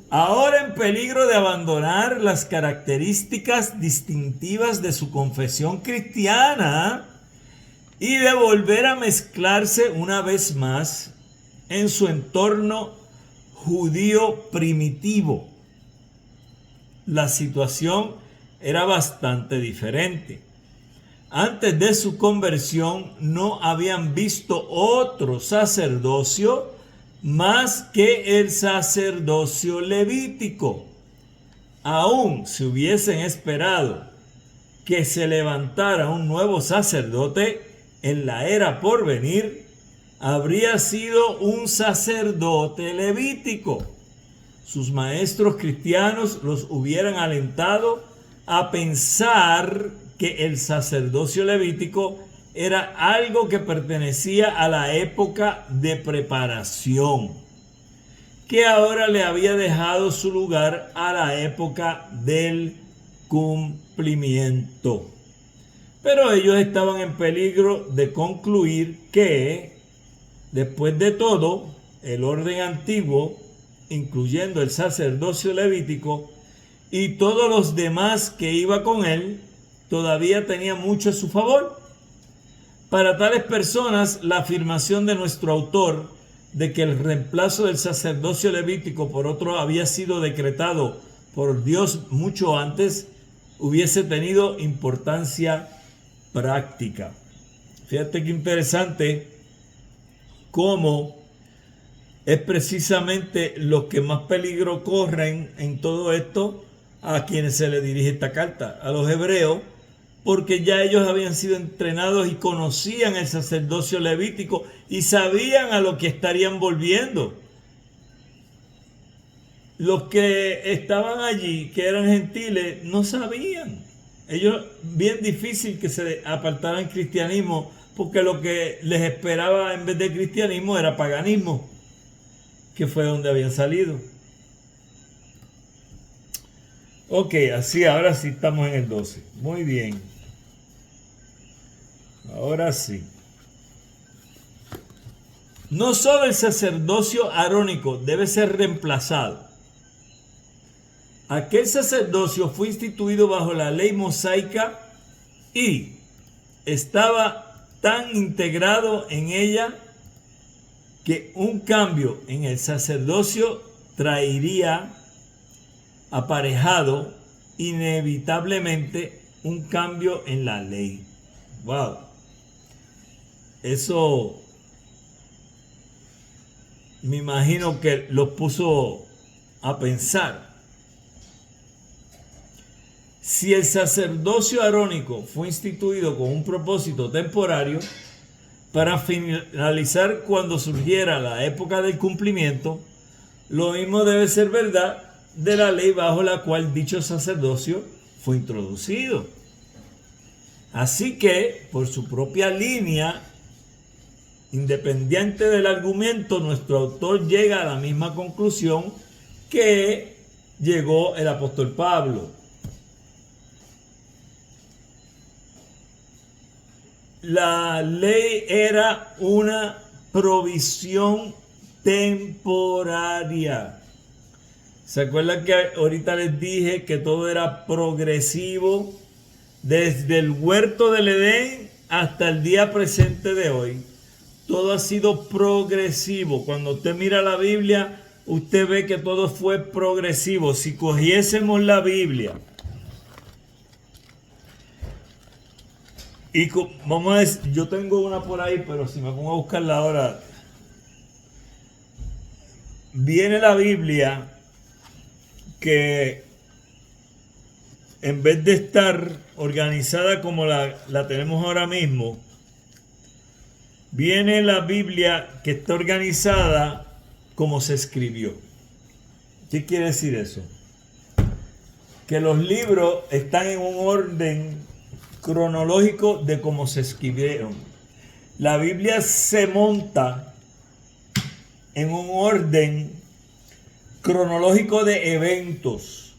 S1: ahora en peligro de abandonar las características distintivas de su confesión cristiana y de volver a mezclarse una vez más en su entorno judío primitivo. La situación era bastante diferente. Antes de su conversión no habían visto otro sacerdocio más que el sacerdocio levítico. Aún si hubiesen esperado que se levantara un nuevo sacerdote en la era por venir, habría sido un sacerdote levítico. Sus maestros cristianos los hubieran alentado a pensar que el sacerdocio levítico era algo que pertenecía a la época de preparación, que ahora le había dejado su lugar a la época del cumplimiento. Pero ellos estaban en peligro de concluir que, después de todo, el orden antiguo, incluyendo el sacerdocio levítico y todos los demás que iba con él, todavía tenía mucho a su favor. Para tales personas, la afirmación de nuestro autor de que el reemplazo del sacerdocio levítico por otro había sido decretado por Dios mucho antes, hubiese tenido importancia práctica. Fíjate qué interesante cómo es precisamente los que más peligro corren en todo esto a quienes se le dirige esta carta, a los hebreos, porque ya ellos habían sido entrenados y conocían el sacerdocio levítico y sabían a lo que estarían volviendo. Los que estaban allí, que eran gentiles, no sabían. Ellos, bien difícil que se apartaran del cristianismo, porque lo que les esperaba en vez de cristianismo era paganismo, que fue donde habían salido. Ok, así, ahora sí estamos en el 12. Muy bien. Ahora sí. No solo el sacerdocio arónico debe ser reemplazado. Aquel sacerdocio fue instituido bajo la ley mosaica y estaba tan integrado en ella que un cambio en el sacerdocio traería aparejado inevitablemente un cambio en la ley. Wow. Eso me imagino que los puso a pensar. Si el sacerdocio arónico fue instituido con un propósito temporario para finalizar cuando surgiera la época del cumplimiento, lo mismo debe ser verdad de la ley bajo la cual dicho sacerdocio fue introducido. Así que, por su propia línea, independiente del argumento, nuestro autor llega a la misma conclusión que llegó el apóstol Pablo. La ley era una provisión temporaria. ¿Se acuerdan que ahorita les dije que todo era progresivo? Desde el huerto del Edén hasta el día presente de hoy, todo ha sido progresivo. Cuando usted mira la Biblia, usted ve que todo fue progresivo. Si cogiésemos la Biblia y vamos a decir, yo tengo una por ahí, pero si me pongo a buscarla ahora, viene la Biblia que en vez de estar organizada como la tenemos ahora mismo, viene la Biblia que está organizada como se escribió. ¿Qué quiere decir eso? Que los libros están en un orden cronológico de cómo se escribieron. La Biblia se monta en un orden cronológico de eventos.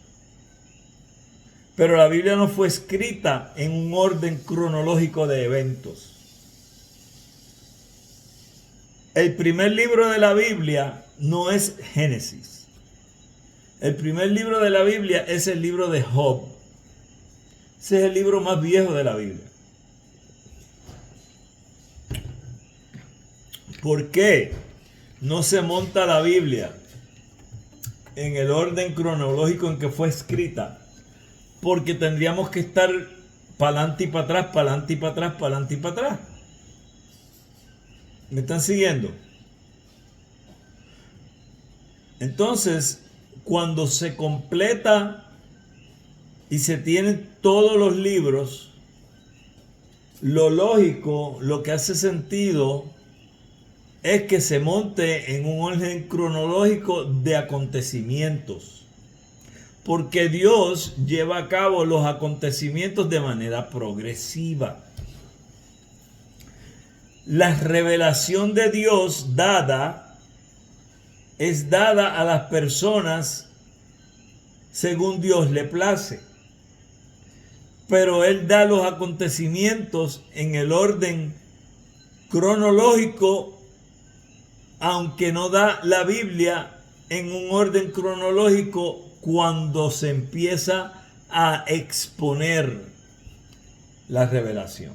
S1: Pero la Biblia no fue escrita en un orden cronológico de eventos. El primer libro de la Biblia no es Génesis. El primer libro de la Biblia es el libro de Job. Ese es el libro más viejo de la Biblia. ¿Por qué no se monta la Biblia en el orden cronológico en que fue escrita? Porque tendríamos que estar para adelante y para atrás, para adelante y para atrás, para adelante y para atrás. ¿Me están siguiendo? Entonces, cuando se completa y se tienen todos los libros, lo lógico, lo que hace sentido, es que se monte en un orden cronológico de acontecimientos. Porque Dios lleva a cabo los acontecimientos de manera progresiva. La revelación de Dios es dada a las personas según Dios le place. Pero Él da los acontecimientos en el orden cronológico, aunque no da la Biblia en un orden cronológico cuando se empieza a exponer la revelación.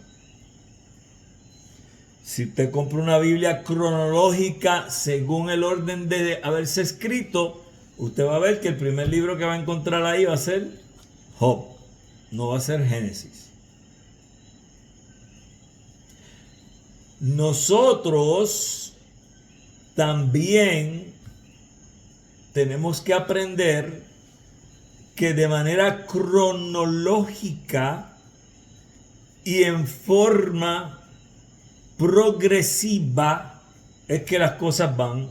S1: Si usted compra una Biblia cronológica según el orden de haberse escrito, usted va a ver que el primer libro que va a encontrar ahí va a ser Job, no va a ser Génesis. Nosotros también tenemos que aprender que de manera cronológica y en forma progresiva es que las cosas van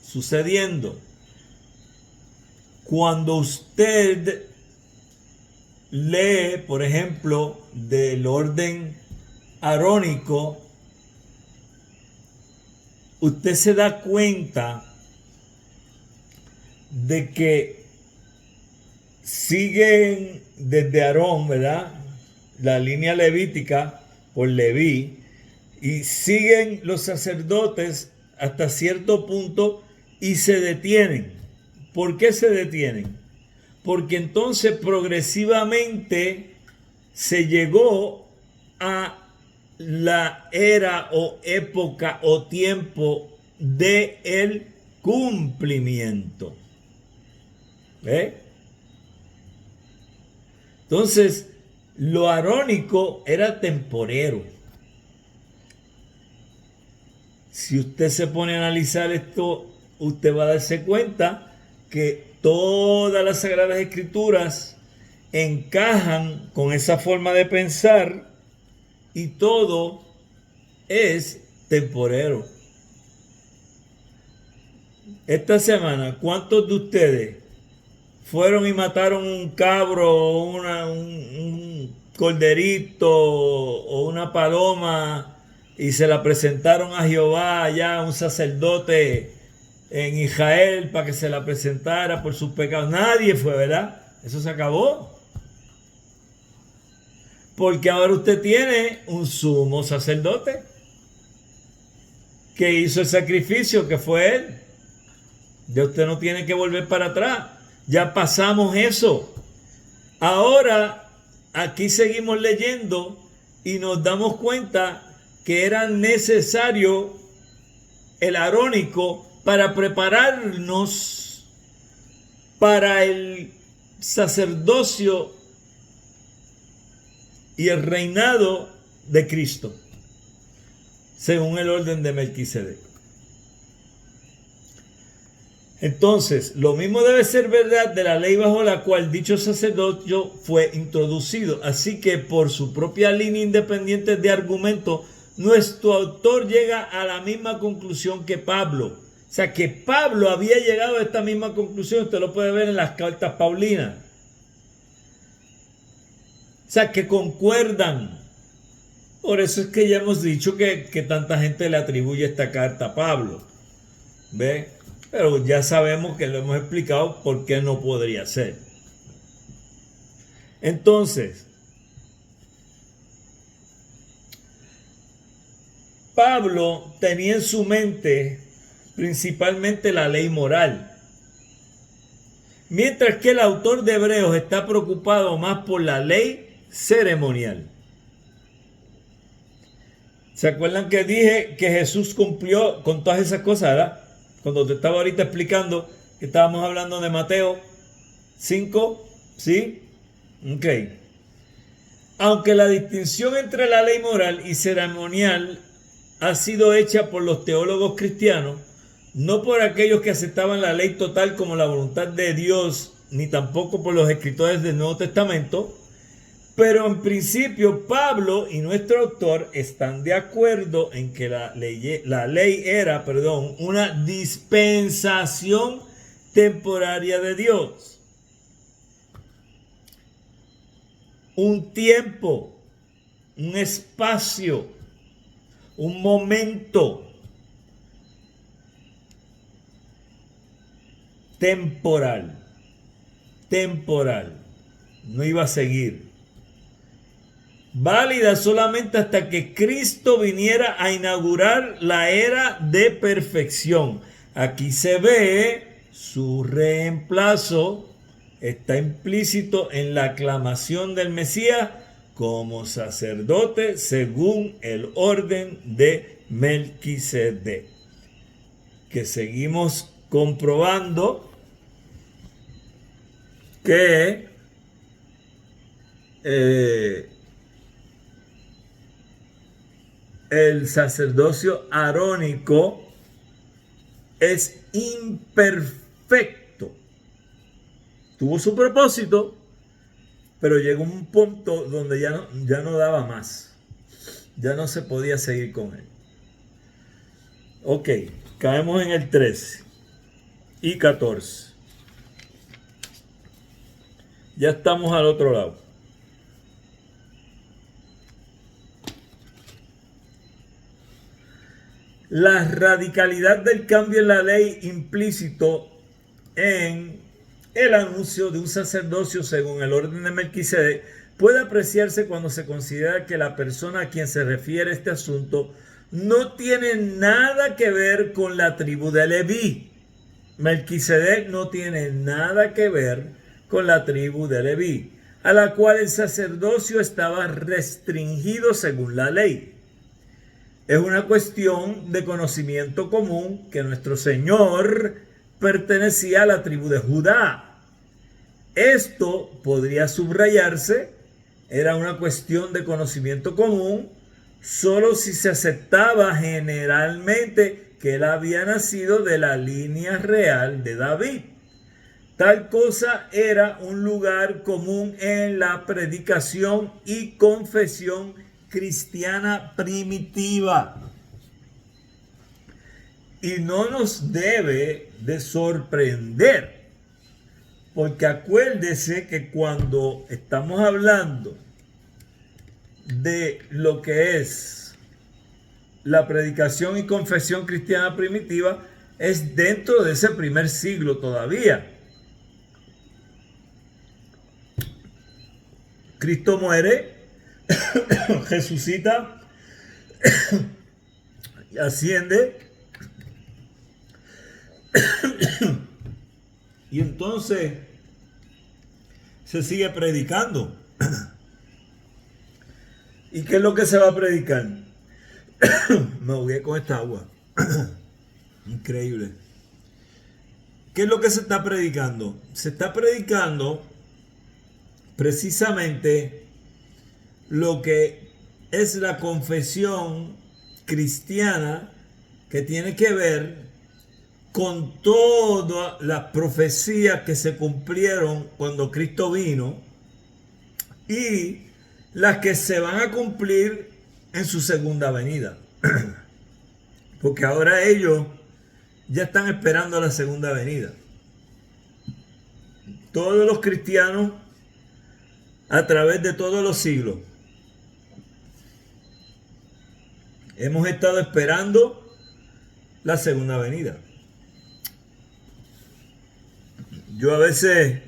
S1: sucediendo. Cuando usted lee, por ejemplo, del orden arónico, usted se da cuenta de que siguen desde Aarón, ¿verdad? La línea levítica por Leví, y siguen los sacerdotes hasta cierto punto y se detienen. ¿Por qué se detienen? Porque entonces progresivamente se llegó a la era o época o tiempo de el cumplimiento. ¿Ve? Entonces, lo arónico era temporero. Si usted se pone a analizar esto, usted va a darse cuenta que todas las Sagradas Escrituras encajan con esa forma de pensar y todo es temporero. Esta semana, ¿cuántos de ustedes fueron y mataron un cabro, un corderito o una paloma y se la presentaron a Jehová allá, un sacerdote en Israel, para que se la presentara por sus pecados? Nadie fue, ¿verdad? Eso se acabó. Porque ahora usted tiene un sumo sacerdote que hizo el sacrificio, que fue él. Ya usted no tiene que volver para atrás. Ya pasamos eso. Ahora, aquí seguimos leyendo y nos damos cuenta que era necesario el arónico para prepararnos para el sacerdocio y el reinado de Cristo, según el orden de Melquisedec. Entonces, lo mismo debe ser verdad de la ley bajo la cual dicho sacerdocio fue introducido. Así que por su propia línea independiente de argumento, nuestro autor llega a la misma conclusión que Pablo. O sea, que Pablo había llegado a esta misma conclusión. Usted lo puede ver en las cartas paulinas. O sea, que concuerdan. Por eso es que ya hemos dicho que tanta gente le atribuye esta carta a Pablo. ¿Ve? Pero ya sabemos que lo hemos explicado por qué no podría ser. Entonces, Pablo tenía en su mente principalmente la ley moral, mientras que el autor de Hebreos está preocupado más por la ley ceremonial. ¿Se acuerdan que dije que Jesús cumplió con todas esas cosas, verdad? Cuando te estaba ahorita explicando que estábamos hablando de Mateo 5, ¿sí? Ok. Aunque la distinción entre la ley moral y ceremonial ha sido hecha por los teólogos cristianos, no por aquellos que aceptaban la ley total como la voluntad de Dios, ni tampoco por los escritores del Nuevo Testamento, pero en principio Pablo y nuestro autor están de acuerdo en que la ley era, una dispensación temporaria de Dios. Un tiempo, un espacio, un momento temporal, no iba a seguir, válida solamente hasta que Cristo viniera a inaugurar la era de perfección. Aquí se ve su reemplazo, está implícito en la aclamación del Mesías como sacerdote según el orden de Melquisedec, que seguimos comprobando que el sacerdocio arónico es imperfecto. Tuvo su propósito, pero llegó un punto donde ya no daba más. Ya no se podía seguir con él. Ok, caemos en el 13 y 14. Ya estamos al otro lado. La radicalidad del cambio en la ley implícito en el anuncio de un sacerdocio según el orden de Melquisedec puede apreciarse cuando se considera que la persona a quien se refiere este asunto no tiene nada que ver con la tribu de Leví. Melquisedec no tiene nada que ver con la tribu de Leví, a la cual el sacerdocio estaba restringido según la ley. Es una cuestión de conocimiento común que nuestro Señor pertenecía a la tribu de Judá. Esto podría subrayarse, era una cuestión de conocimiento común, solo si se aceptaba generalmente que él había nacido de la línea real de David. Tal cosa era un lugar común en la predicación y confesión cristiana primitiva. Y no nos debe de sorprender, porque acuérdese que cuando estamos hablando de lo que es la predicación y confesión cristiana primitiva, es dentro de ese primer siglo todavía. Cristo muere, resucita, asciende, y entonces se sigue predicando. ¿Y qué es lo que se va a predicar? Me ahogué con esta agua. Increíble. ¿Qué es lo que se está predicando? Se está predicando precisamente lo que es la confesión cristiana, que tiene que ver con todas las profecías que se cumplieron cuando Cristo vino y las que se van a cumplir en su segunda venida. Porque ahora ellos ya están esperando la segunda venida. Todos los cristianos a través de todos los siglos hemos estado esperando la segunda venida. Yo a veces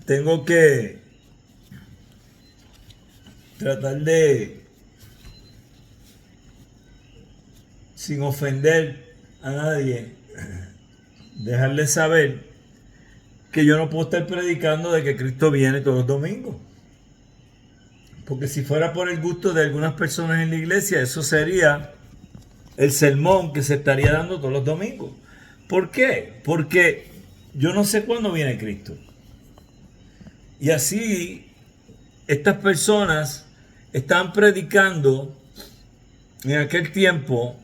S1: tengo que tratar de, sin ofender a nadie, dejarles saber que yo no puedo estar predicando de que Cristo viene todos los domingos. Porque si fuera por el gusto de algunas personas en la iglesia, eso sería el sermón que se estaría dando todos los domingos. ¿Por qué? Porque yo no sé cuándo viene Cristo. Y así estas personas están predicando en aquel tiempo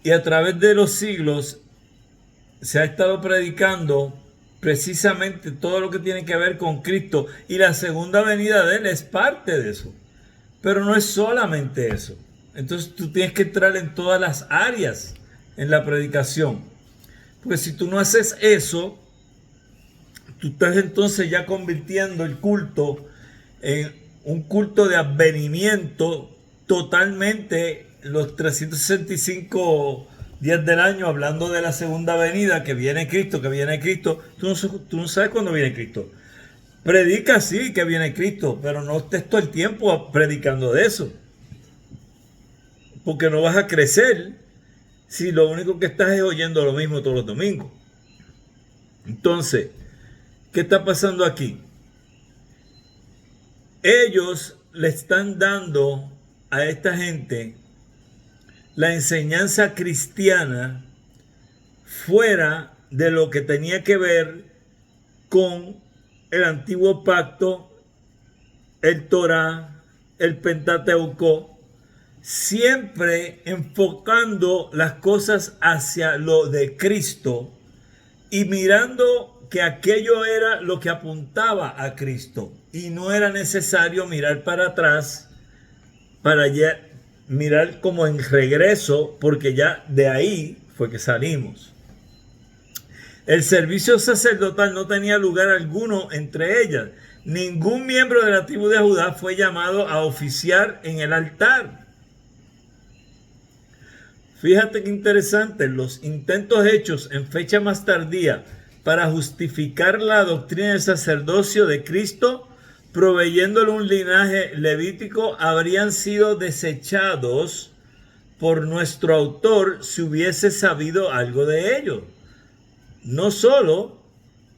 S1: y a través de los siglos se ha estado predicando precisamente todo lo que tiene que ver con Cristo, y la segunda venida de Él es parte de eso. Pero no es solamente eso. Entonces tú tienes que entrar en todas las áreas en la predicación. Porque si tú no haces eso, tú estás entonces ya convirtiendo el culto en un culto de advenimiento totalmente los 365 días del año, hablando de la segunda venida, que viene Cristo, que viene Cristo. Tú no sabes cuándo viene Cristo. Predica sí que viene Cristo, pero no estés todo el tiempo predicando de eso. Porque no vas a crecer si lo único que estás es oyendo lo mismo todos los domingos. Entonces, ¿qué está pasando aquí? Ellos le están dando a esta gente la enseñanza cristiana fuera de lo que tenía que ver con el antiguo pacto, el Torá, el Pentateuco, siempre enfocando las cosas hacia lo de Cristo y mirando que aquello era lo que apuntaba a Cristo y no era necesario mirar para atrás para ya mirar como en regreso, porque ya de ahí fue que salimos. El servicio sacerdotal no tenía lugar alguno entre ellas. Ningún miembro de la tribu de Judá fue llamado a oficiar en el altar. Fíjate qué interesante, los intentos hechos en fecha más tardía para justificar la doctrina del sacerdocio de Cristo, proveyéndole un linaje levítico, habrían sido desechados por nuestro autor si hubiese sabido algo de ello. No solo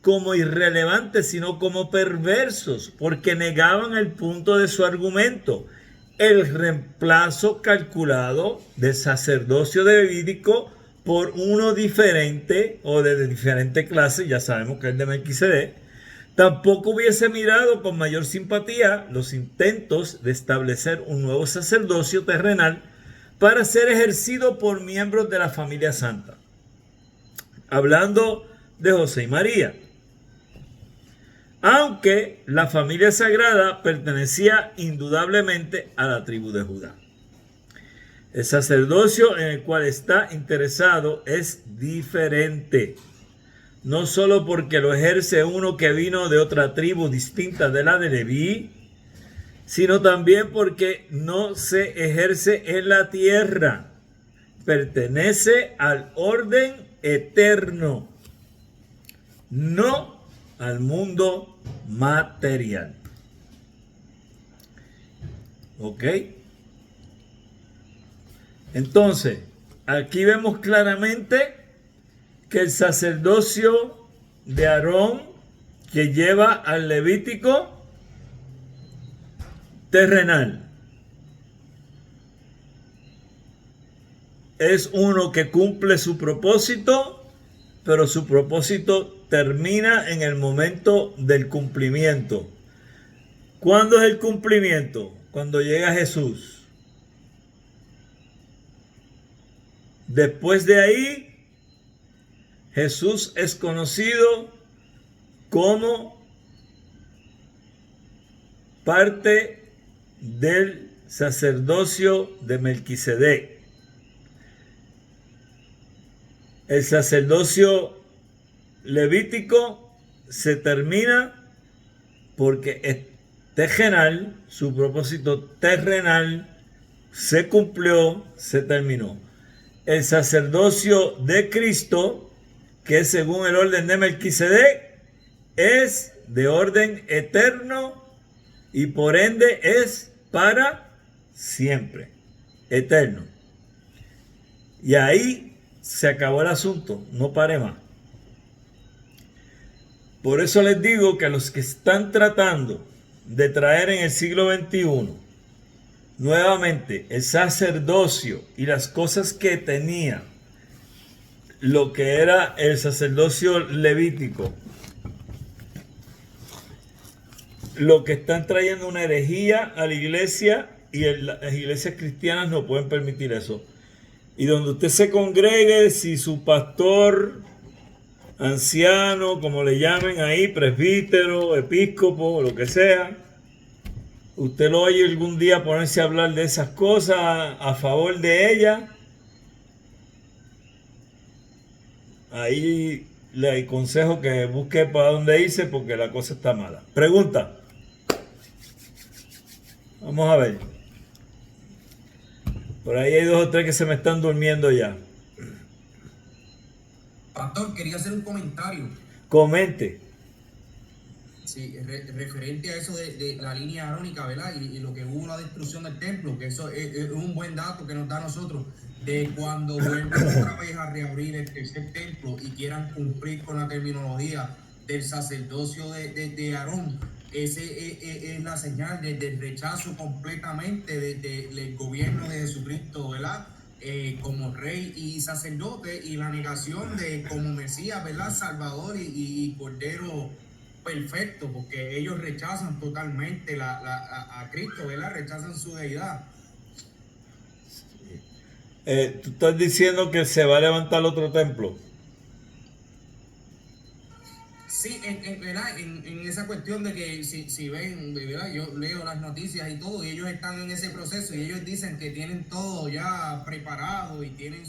S1: como irrelevantes, sino como perversos, porque negaban el punto de su argumento, el reemplazo calculado del sacerdocio levítico por uno diferente o de diferente clase, ya sabemos que es de Melquisedec. Tampoco hubiese mirado con mayor simpatía los intentos de establecer un nuevo sacerdocio terrenal para ser ejercido por miembros de la familia santa. Hablando de José y María. Aunque la familia sagrada pertenecía indudablemente a la tribu de Judá. El sacerdocio en el cual está interesado es diferente. No solo porque lo ejerce uno que vino de otra tribu distinta de la de Leví, sino también porque no se ejerce en la tierra. Pertenece al orden eterno, no al mundo material. ¿Ok? Entonces, aquí vemos claramente que el sacerdocio de Aarón, que lleva al Levítico terrenal, es uno que cumple su propósito, pero su propósito termina en el momento del cumplimiento. ¿Cuándo es el cumplimiento? Cuando llega Jesús. Después de ahí, Jesús es conocido como parte del sacerdocio de Melquisedec. El sacerdocio levítico se termina porque es terrenal, su propósito terrenal se cumplió, se terminó. El sacerdocio de Cristo, que es según el orden de Melquisedec, es de orden eterno y por ende es para siempre, eterno. Y ahí se acabó el asunto, no pare más. Por eso les digo que a los que están tratando de traer en el siglo XXI nuevamente el sacerdocio y las cosas que tenía lo que era el sacerdocio levítico, lo que están trayendo una herejía a la iglesia, y las iglesias cristianas no pueden permitir eso. Y donde usted se congregue, si su pastor, anciano, como le llamen ahí, presbítero, episcopo, lo que sea, usted lo oye algún día ponerse a hablar de esas cosas a favor de ella, ahí le aconsejo que busque para dónde irse porque la cosa está mala. Pregunta. Vamos a ver. Por ahí hay 2 o 3 que se me están durmiendo ya.
S3: Pastor, quería hacer un comentario.
S1: Comente.
S3: Sí, referente a eso de la línea arónica, ¿verdad? Y lo que hubo la destrucción del templo, que eso es un buen dato que nos da a nosotros, de cuando vuelvan otra vez a reabrir el tercer templo y quieran cumplir con la terminología del sacerdocio de Aarón. Ese es la señal del rechazo completamente del gobierno de Jesucristo, ¿verdad? Como rey y sacerdote, y la negación de como Mesías, ¿verdad? Salvador y Cordero perfecto, porque ellos rechazan totalmente a Cristo, ¿verdad? Rechazan su deidad.
S1: Tú estás diciendo que se va a levantar otro templo.
S3: Sí, ¿verdad? En esa cuestión de que si ven, ¿verdad? Yo leo las noticias y todo, y ellos están en ese proceso, y ellos dicen que tienen todo ya preparado y tienen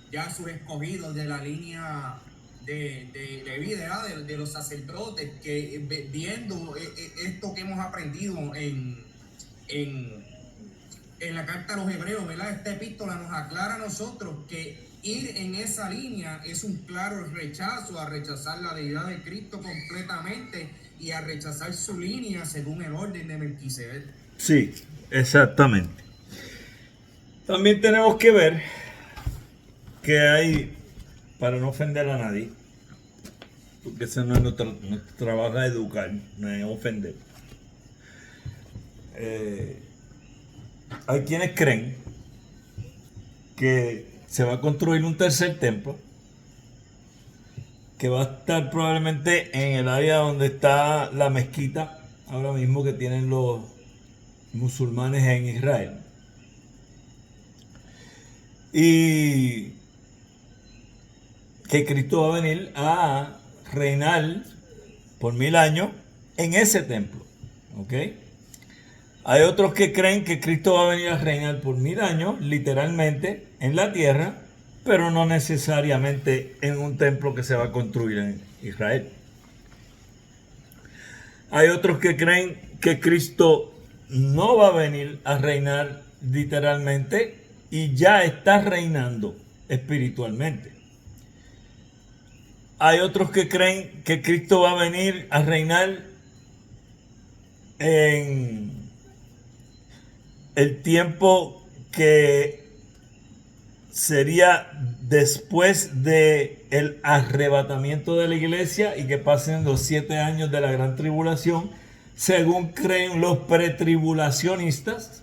S3: ya sus escogidos de la línea de Leví, ¿verdad? De los sacerdotes, que viendo esto que hemos aprendido en la carta a los hebreos, ¿verdad? Esta epístola nos aclara a nosotros que ir en esa línea es un claro rechazo, a rechazar la deidad de Cristo completamente y a rechazar su línea según el orden de Melquisedec.
S1: Sí, exactamente. También tenemos que ver que hay, para no ofender a nadie, porque ese no es nuestro trabajo, es educar, no es ofender. Hay quienes creen que se va a construir un tercer templo que va a estar probablemente en el área donde está la mezquita ahora mismo que tienen los musulmanes en Israel, y que Cristo va a venir a reinar por 1000 años en ese templo, ¿ok? Hay otros que creen que Cristo va a venir a reinar por 1000 años, literalmente, en la tierra, pero no necesariamente en un templo que se va a construir en Israel. Hay otros que creen que Cristo no va a venir a reinar literalmente y ya está reinando espiritualmente. Hay otros que creen que Cristo va a venir a reinar en el tiempo que sería después del arrebatamiento de la iglesia y que pasen los 7 años de la gran tribulación, según creen los pretribulacionistas.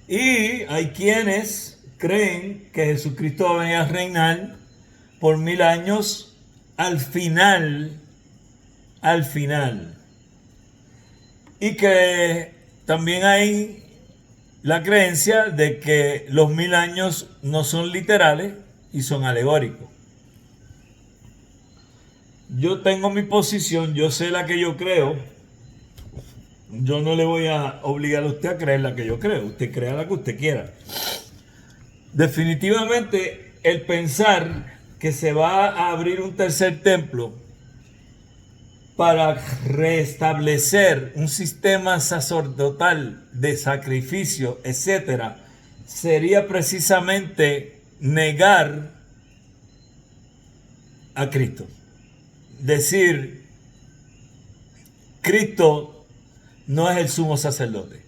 S1: Y hay quienes creen que Jesucristo va a venir a reinar por 1000 años al final. Y que también hay la creencia de que los 1000 años no son literales y son alegóricos. Yo tengo mi posición, yo sé la que yo creo. Yo no le voy a obligar a usted a creer la que yo creo. Usted crea la que usted quiera. Definitivamente, el pensar que se va a abrir un tercer templo para restablecer un sistema sacerdotal de sacrificio, etcétera, sería precisamente negar a Cristo. decir Cristo no es el sumo sacerdote.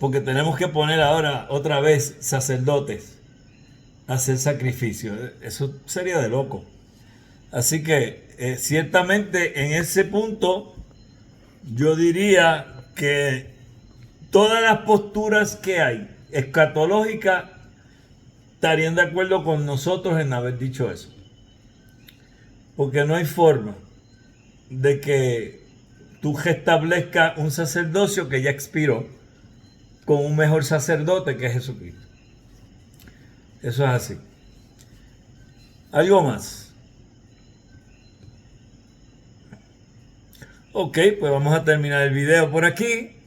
S1: Porque tenemos que poner ahora otra vez sacerdotes a hacer sacrificios. Eso sería de loco. Así que ciertamente en ese punto yo diría que todas las posturas que hay escatológicas estarían de acuerdo con nosotros en haber dicho eso. Porque no hay forma de que tú restablezcas un sacerdocio que ya expiró con un mejor sacerdote que es Jesucristo. Eso es así. ¿Algo más? Ok, pues vamos a terminar el video por aquí.